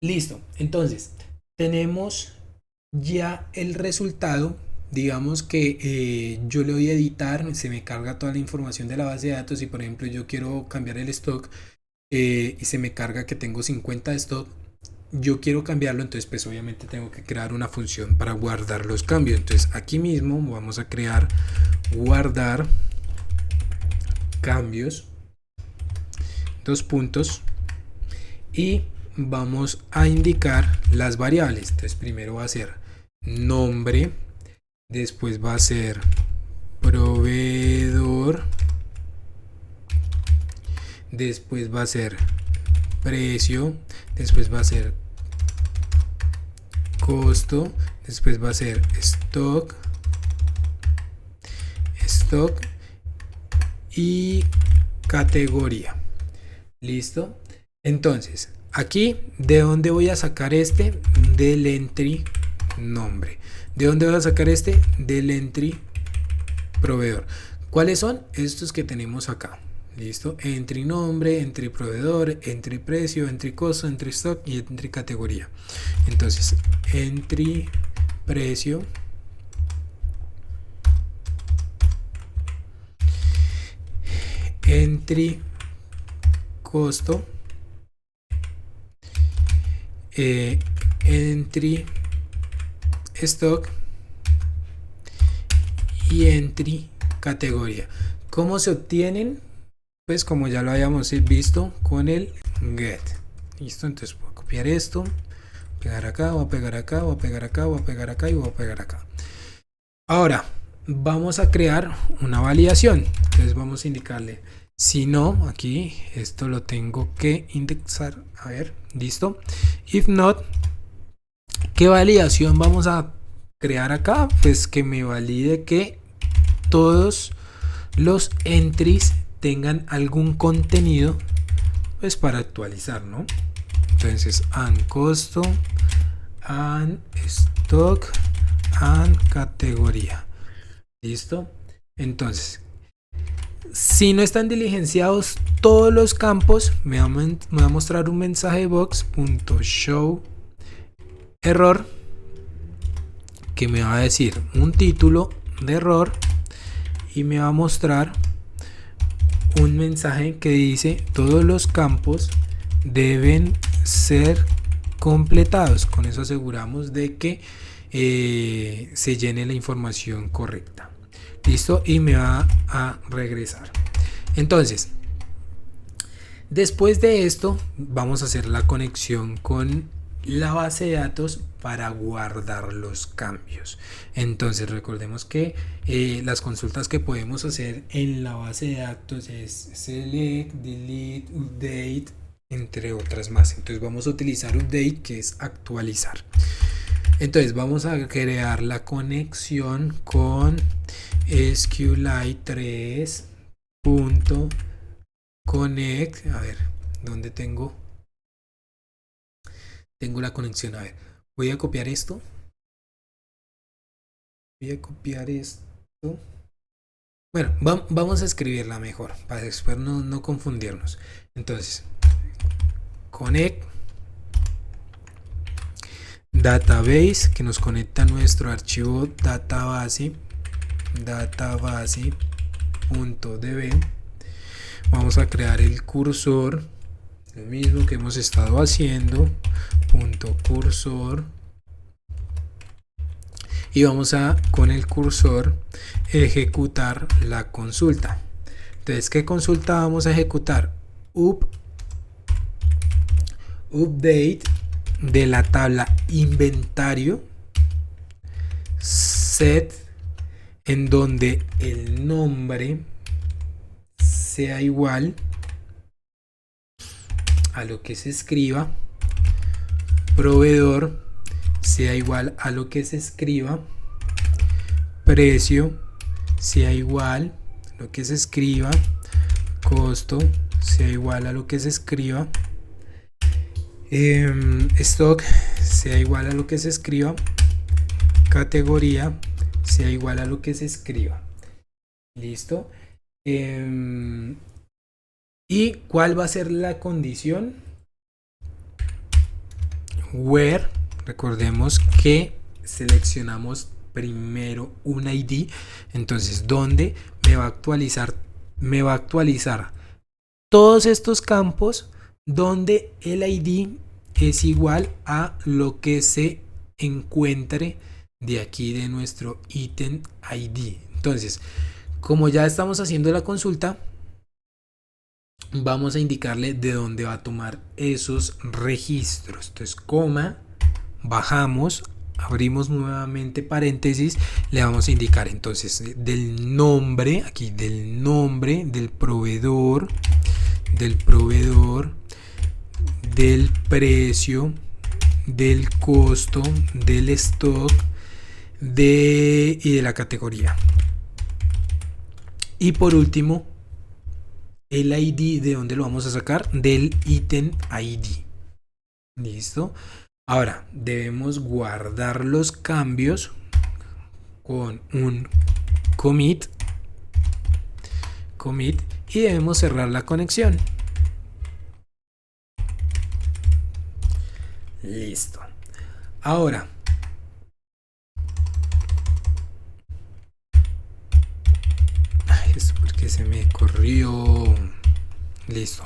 Speaker 1: Listo. Entonces tenemos ya el resultado. Digamos que yo le doy a editar, se me carga toda la información de la base de datos y por ejemplo yo quiero cambiar el stock y se me carga que tengo 50 de stock, yo quiero cambiarlo, entonces pues obviamente tengo que crear una función para guardar los cambios. Entonces aquí mismo vamos a crear guardar cambios, dos puntos, y vamos a indicar las variables. Entonces primero va a ser nombre, después va a ser proveedor, después va a ser precio, después va a ser costo, después va a ser stock y categoría. Listo. Entonces aquí, ¿de dónde voy a sacar este? Del entry nombre. ¿De dónde voy a sacar este? Del entry proveedor. ¿Cuáles son? Estos que tenemos acá. Listo. Entry nombre, entry proveedor, entry precio, entry costo, entry stock y entry categoría. Entonces entry precio, entry costo, entry stock y entry categoría. ¿Cómo se obtienen? Pues como ya lo habíamos visto con el get. Listo. Entonces voy a copiar esto, pegar acá, voy a pegar acá, voy a pegar acá, voy a pegar acá y voy a pegar acá. Ahora vamos a crear una validación. Entonces vamos a indicarle, si no, aquí esto lo tengo que indexar. A ver, listo. If not, ¿qué validación vamos a crear acá? Pues que me valide que todos los entries tengan algún contenido, pues para actualizar, ¿no? Entonces and costo, and stock, and categoría. Listo. Entonces, si no están diligenciados todos los campos, me va a mostrar un mensaje box.show error, que me va a decir un título de error y me va a mostrar un mensaje que dice todos los campos deben ser completados. Con eso aseguramos de que se llene la información correcta. Listo, y me va a regresar. Entonces, después de esto vamos a hacer la conexión con la base de datos para guardar los cambios. Entonces recordemos que las consultas que podemos hacer en la base de datos es select, delete, update, entre otras más. Entonces vamos a utilizar update, que es actualizar. Entonces vamos a crear la conexión con SQLite 3.connect. A ver, ¿dónde tengo la conexión? A ver, voy a copiar esto. Bueno, vamos a escribirla mejor para después no confundirnos. Entonces, connect database, que nos conecta a nuestro archivo database.db. Vamos a crear el cursor, lo mismo que hemos estado haciendo, punto cursor, y vamos a con el cursor ejecutar la consulta. Entonces, ¿qué consulta vamos a ejecutar? Update de la tabla inventario set, en donde el nombre sea igual a lo que se escriba, proveedor sea igual a lo que se escriba, precio sea igual a lo que se escriba, costo sea igual a lo que se escriba, stock sea igual a lo que se escriba, categoría sea igual a lo que se escriba. Listo. ¿Y cuál va a ser la condición? Where, recordemos que seleccionamos primero un ID, entonces donde me va a actualizar todos estos campos donde el ID es igual a lo que se encuentre de aquí de nuestro ítem ID. Entonces, como ya estamos haciendo la consulta, vamos a indicarle de dónde va a tomar esos registros. Entonces, coma, bajamos, abrimos nuevamente paréntesis, le vamos a indicar entonces del nombre, aquí del nombre del proveedor, del precio, del costo, del stock y de la categoría. Y por último, el ID, ¿de dónde lo vamos a sacar? Del ítem ID. Listo. Ahora debemos guardar los cambios con un commit y debemos cerrar la conexión. Listo. Ahora, esto porque se me corrió. Listo.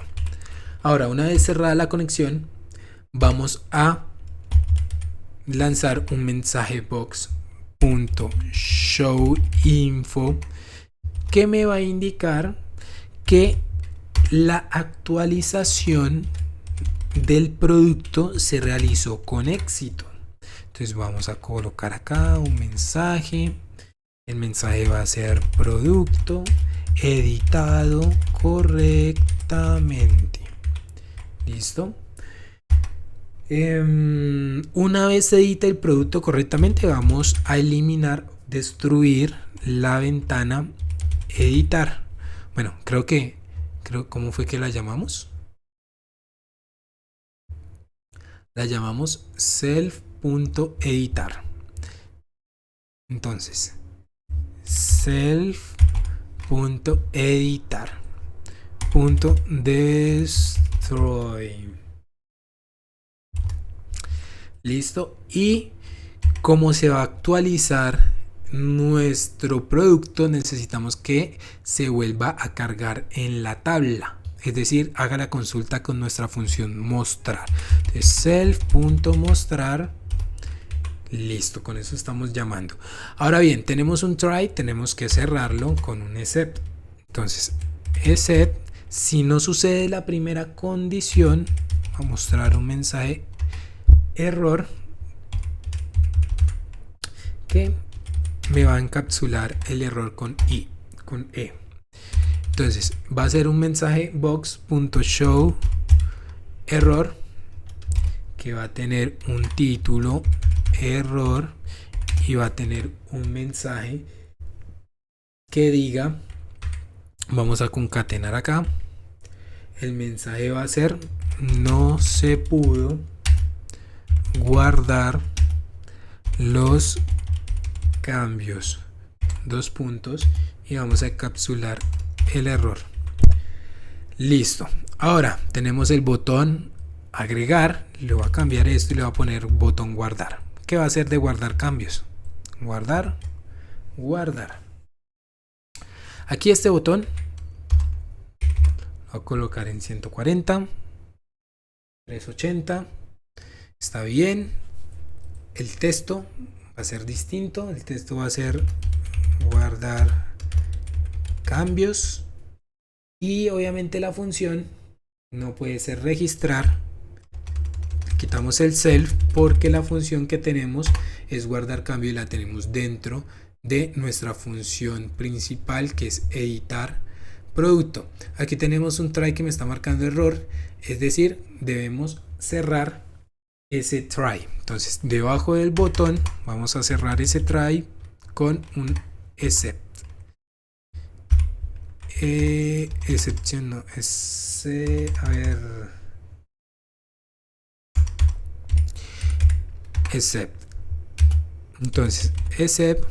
Speaker 1: Ahora, una vez cerrada la conexión, vamos a lanzar un mensaje box.showInfo que me va a indicar que la actualización del producto se realizó con éxito. Entonces vamos a colocar acá un mensaje. El mensaje va a ser producto. editado correctamente. ¿Listo? Una vez se edita el producto correctamente, vamos a eliminar, destruir la ventana editar. Bueno, ¿cómo fue que la llamamos? La llamamos self.editar. Entonces, self.editar.destroy. Listo. Y como se va a actualizar nuestro producto, necesitamos que se vuelva a cargar en la tabla. Es decir, haga la consulta con nuestra función mostrar. Self.mostrar. Listo, con eso estamos llamando. Ahora bien, tenemos un try, tenemos que cerrarlo con un except. Entonces, except, si no sucede la primera condición, va a mostrar un mensaje error que me va a encapsular el error con e. Entonces va a ser un mensaje box.show error que va a tener un título error y va a tener un mensaje que diga, vamos a concatenar acá, el mensaje va a ser no se pudo guardar los cambios, dos puntos, y vamos a encapsular el error. Listo. Ahora tenemos el botón agregar, le voy a cambiar esto y le voy a poner botón guardar. ¿Qué va a hacer de guardar cambios? Guardar. Aquí este botón lo voy a colocar en 140, 380. Está bien. El texto va a ser distinto. El texto va a ser guardar cambios. Y obviamente la función no puede ser registrar. Quitamos el self porque la función que tenemos es guardar cambio y la tenemos dentro de nuestra función principal, que es editar producto. Aquí tenemos un try que me está marcando error, es decir, debemos cerrar ese try. Entonces debajo del botón vamos a cerrar ese try con un except. Excepción no es, a ver, except. Entonces except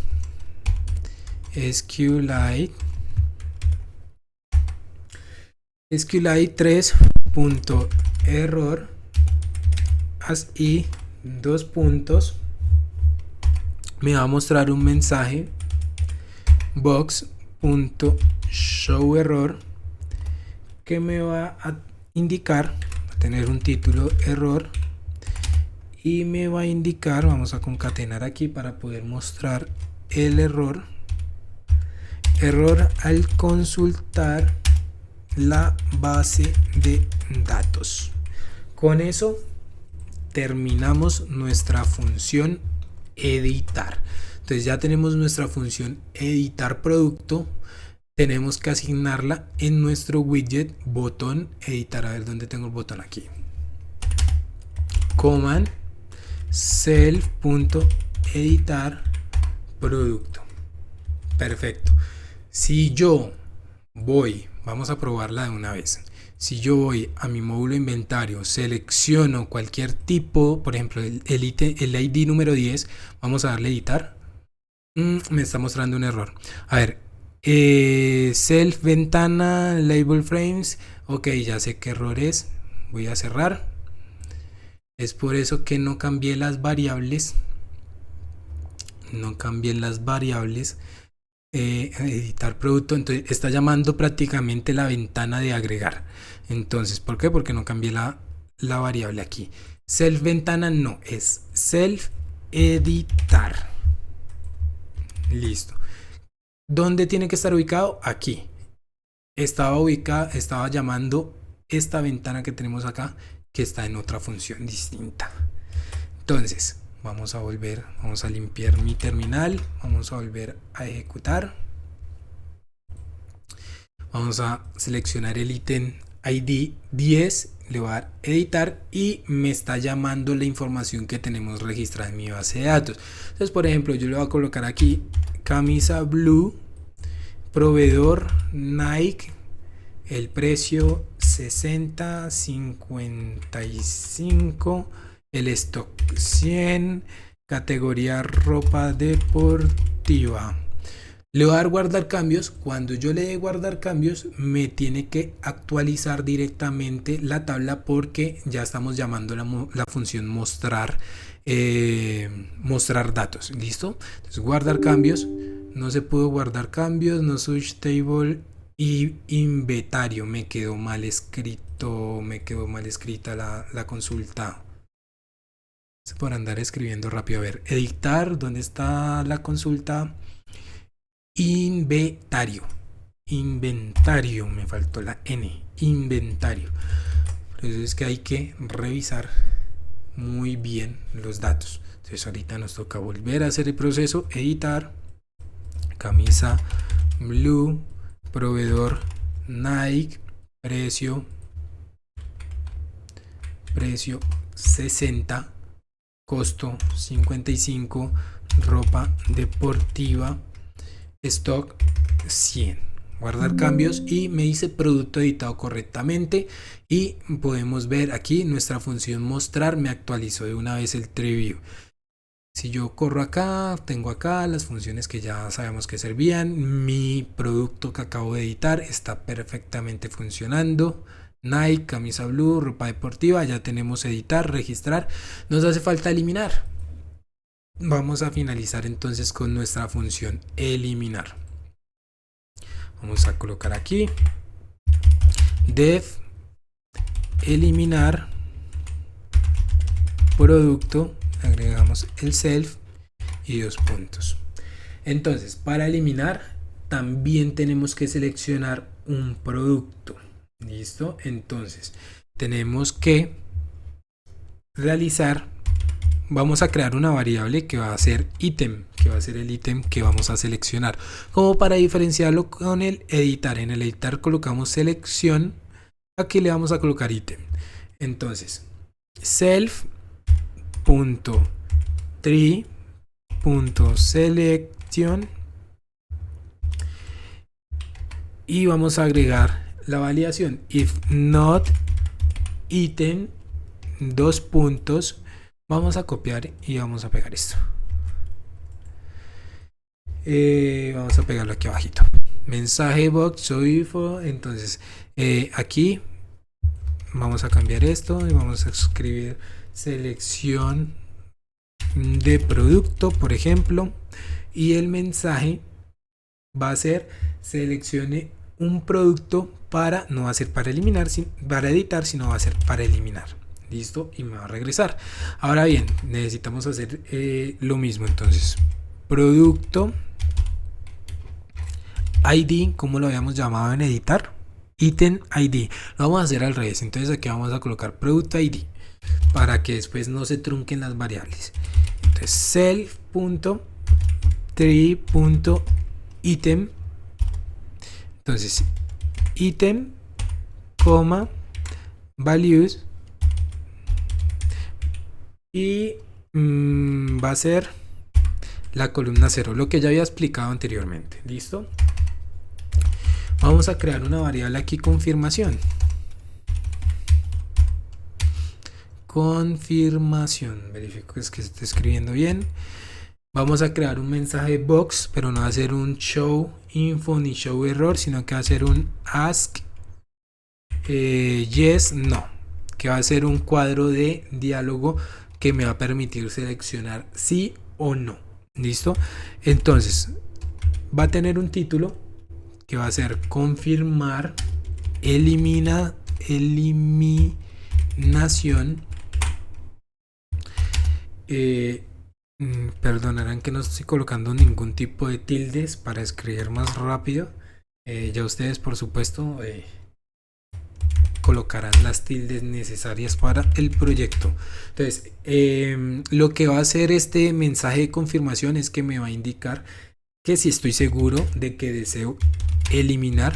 Speaker 1: SQLite 3.error y dos puntos, me va a mostrar un mensaje box.showError que me va a indicar, va a tener un título error y me va a indicar, vamos a concatenar aquí para poder mostrar el error al consultar la base de datos. Con eso terminamos nuestra función editar. Entonces ya tenemos nuestra función editar producto, tenemos que asignarla en nuestro widget botón editar. A ver dónde tengo el botón, aquí, command self.editar producto. Perfecto. Si yo voy, vamos a probarla de una vez. Si yo voy a mi módulo inventario, selecciono cualquier tipo, por ejemplo el ID número 10, vamos a darle editar, me está mostrando un error. A ver, self ventana label frames, ok, ya sé qué error es, voy a cerrar. Es por eso que no cambié las variables, editar producto. Entonces está llamando prácticamente la ventana de agregar. Entonces, ¿por qué? Porque no cambié la variable aquí. Self ventana no, es self editar. Listo. ¿Dónde tiene que estar ubicado? Aquí. Estaba llamando esta ventana que tenemos acá, que está en otra función distinta. Entonces vamos a limpiar mi terminal, vamos a volver a ejecutar Vamos a seleccionar el ítem ID 10, le voy a dar editar y me está llamando la información que tenemos registrada en mi base de datos. Entonces, por ejemplo, yo le voy a colocar aquí camisa blue, proveedor Nike, el precio 60.55, el stock 100, categoría ropa deportiva. Le voy a dar guardar cambios. Cuando yo le dé guardar cambios, me tiene que actualizar directamente la tabla, porque ya estamos llamando la función mostrar datos. ¿Listo? Entonces, guardar cambios. No se pudo guardar cambios. No switch table y inventario. Me quedó mal escrito. Me quedó mal escrita la consulta. Por andar escribiendo rápido. A ver, editar. ¿Dónde está la consulta? Inventario, me faltó la N, inventario. Por eso es que hay que revisar muy bien los datos. Entonces ahorita nos toca volver a hacer el proceso, editar, camisa blue, proveedor Nike, precio 60, costo 55, ropa deportiva, stock 100, guardar cambios y me dice producto editado correctamente, y podemos ver aquí nuestra función mostrar me actualizó de una vez el TreeView. Si yo corro acá, tengo acá las funciones que ya sabemos que servían. Mi producto que acabo de editar está perfectamente funcionando. Nike, camisa blue, ropa deportiva, ya tenemos editar, registrar. Nos hace falta eliminar. Vamos a finalizar entonces con nuestra función eliminar. Vamos a colocar aquí dev eliminar producto, agregamos el self y 2 puntos. Entonces, para eliminar también tenemos que seleccionar un producto. ¿Listo? Entonces tenemos que realizar, vamos a crear una variable que va a ser ítem, que va a ser el ítem que vamos a seleccionar, como para diferenciarlo con el editar. En el editar colocamos selección, aquí le vamos a colocar ítem. Entonces self.tree.selection y vamos a agregar la validación if not item, 2 puntos. Vamos a copiar y vamos a pegar esto. Vamos a pegarlo aquí abajito. Mensaje box soy info. Entonces aquí vamos a cambiar esto y vamos a escribir selección de producto, por ejemplo, y el mensaje va a ser seleccione un producto, para no va a ser para eliminar, para editar, sino va a ser para eliminar. Listo, y me va a regresar. Ahora bien, necesitamos hacer lo mismo. Entonces, producto ID, como lo habíamos llamado en editar, ítem ID, lo vamos a hacer al revés. Entonces aquí vamos a colocar producto ID para que después no se trunquen las variables. Entonces self.tree.item, entonces ítem, values, y va a ser la columna 0, lo que ya había explicado anteriormente. Listo, vamos a crear una variable aquí, confirmación, verifico que se esté escribiendo bien. Vamos a crear un mensaje box, pero no va a ser un show info ni show error, sino que va a ser un ask yes no, que va a ser un cuadro de diálogo que me va a permitir seleccionar sí o no. Listo, entonces va a tener un título que va a ser confirmar eliminación. Perdonarán que no estoy colocando ningún tipo de tildes para escribir más rápido. Ya ustedes, por supuesto, colocarán las tildes necesarias para el proyecto. Entonces lo que va a hacer este mensaje de confirmación es que me va a indicar que si estoy seguro de que deseo eliminar.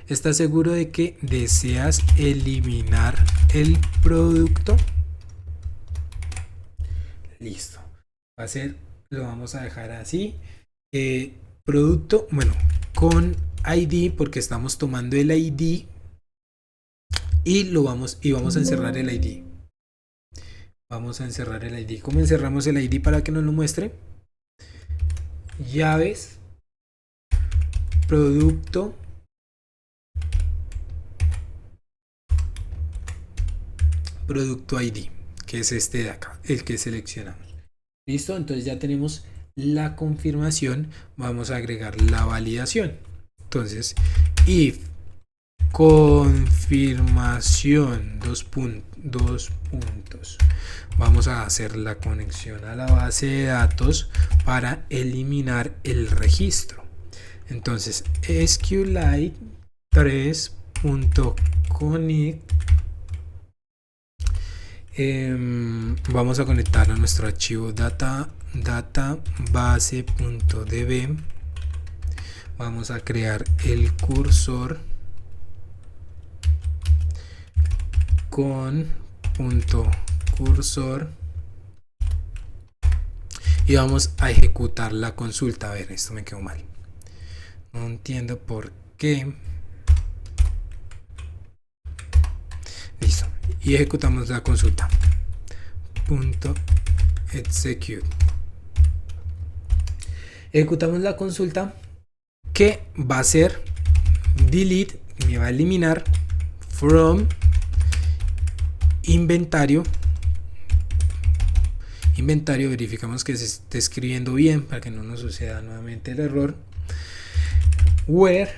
Speaker 1: ¿Estás seguro de que deseas eliminar el producto? Listo. Va a ser, lo vamos a dejar así. Producto, bueno, con ID, porque estamos tomando el ID y vamos a encerrar el ID. Vamos a encerrar el ID. ¿Cómo encerramos el ID para que nos lo muestre? Llaves, producto, producto ID, que es este de acá, el que seleccionamos. Listo, entonces ya tenemos la confirmación. Vamos a agregar la validación. Entonces, if confirmación, dos puntos. Vamos a hacer la conexión a la base de datos para eliminar el registro. Entonces, SQLite 3.connect. Vamos a conectar a nuestro archivo database.db. Vamos a crear el cursor con punto cursor y vamos a ejecutar la consulta. A ver, esto me quedó mal, no entiendo por qué. Listo, y ejecutamos la consulta. Punto execute. Ejecutamos la consulta, que va a ser delete, me va a eliminar from inventario. Verificamos que se esté escribiendo bien para que no nos suceda nuevamente el error. Where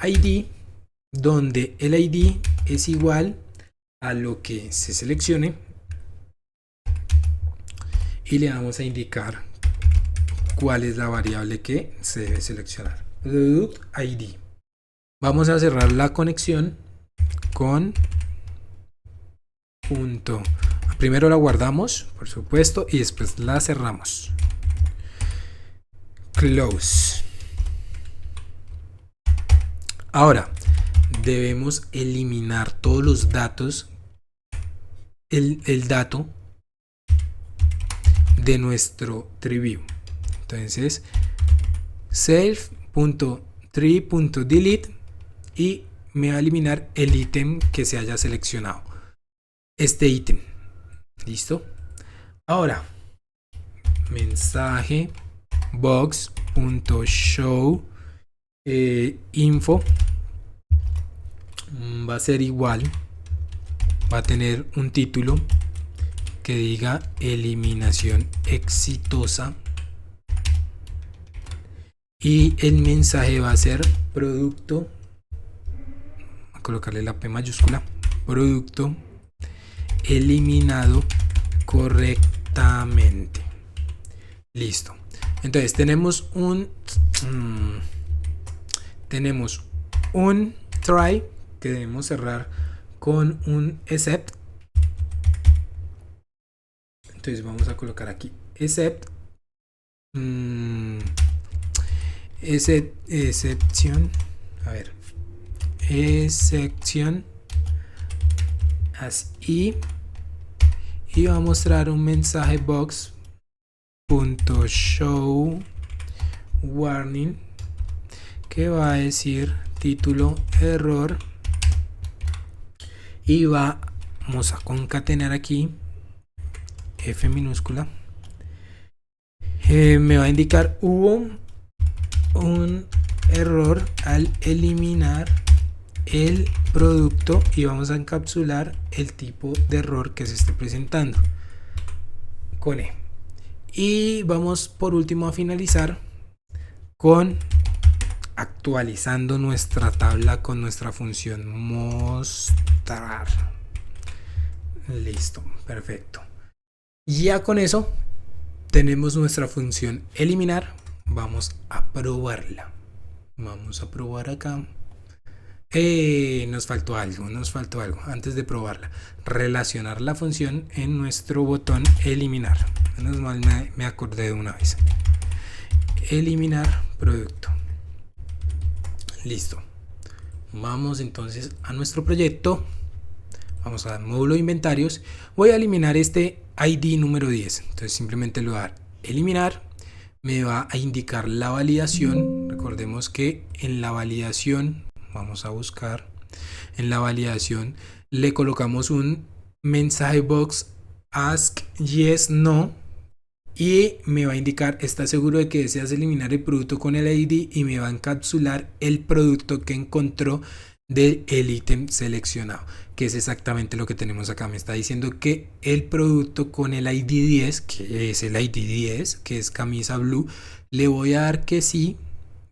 Speaker 1: ID, donde el ID es igual a lo que se seleccione, y le vamos a indicar cuál es la variable que se debe seleccionar. Product ID. Vamos a cerrar la conexión con punto. Primero la guardamos, por supuesto, y después la cerramos. Close. Ahora debemos eliminar todos los datos, el dato de nuestro TreeView. Entonces, self.tree.delete y me va a eliminar el ítem que se haya seleccionado. Este ítem. Listo. Ahora, mensaje box.show info va a ser igual, va a tener un título que diga eliminación exitosa y el mensaje va a ser producto, a colocarle la P mayúscula, producto eliminado correctamente. Listo. Entonces tenemos un try que debemos cerrar con un except. Entonces vamos a colocar aquí except excepción, a ver, excepción así, y va a mostrar un mensaje box.show warning que va a decir título error, y vamos a concatenar aquí F minúscula. Me va a indicar hubo un error al eliminar el producto, y vamos a encapsular el tipo de error que se esté presentando con E. Y vamos por último a finalizar con actualizando nuestra tabla con nuestra función mostrar. Listo, perfecto. Ya con eso tenemos nuestra función eliminar. Vamos a probarla. Vamos a probar acá. Nos faltó algo. Antes de probarla, relacionar la función en nuestro botón eliminar. Menos mal me acordé de una vez. eliminar producto. Listo. Vamos entonces a nuestro proyecto. Vamos a dar módulo de inventarios. Voy a eliminar este ID número 10. Entonces simplemente le voy a dar eliminar. Me va a indicar la validación. Recordemos que en la validación, vamos a buscar, en la validación le colocamos un mensaje box ask yes no y me va a indicar ¿estás seguro de que deseas eliminar el producto con el ID? Y me va a encapsular el producto que encontró del ítem seleccionado, que es exactamente lo que tenemos acá. Me está diciendo que el producto con el ID 10, que es el ID 10, que es camisa blue, le voy a dar que sí,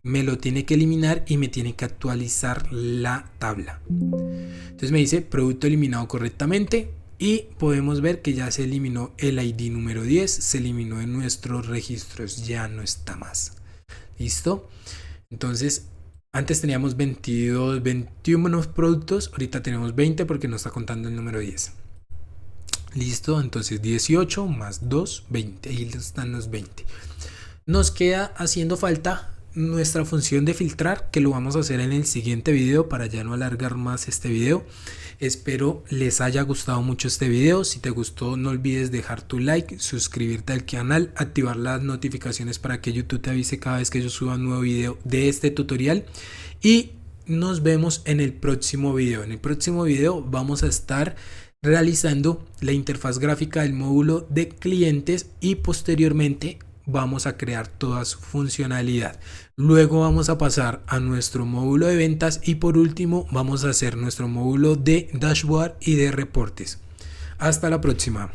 Speaker 1: me lo tiene que eliminar y me tiene que actualizar la tabla. Entonces me dice producto eliminado correctamente y podemos ver que ya se eliminó el ID número 10, se eliminó en nuestros registros, ya no está más. ¿Listo? Entonces antes teníamos 22, 21 productos, ahorita tenemos 20 porque nos está contando el número 10. Listo, entonces 18 más 2, 20, ahí están los 20. Nos queda haciendo falta nuestra función de filtrar, que lo vamos a hacer en el siguiente video para ya no alargar más este video. Espero les haya gustado mucho este video. Si te gustó, no olvides dejar tu like, suscribirte al canal, activar las notificaciones para que YouTube te avise cada vez que yo suba un nuevo video de este tutorial. Y nos vemos en el próximo video. En el próximo video vamos a estar realizando la interfaz gráfica del módulo de clientes y posteriormente vamos a crear toda su funcionalidad. Luego vamos a pasar a nuestro módulo de ventas y por último vamos a hacer nuestro módulo de dashboard y de reportes. Hasta la próxima.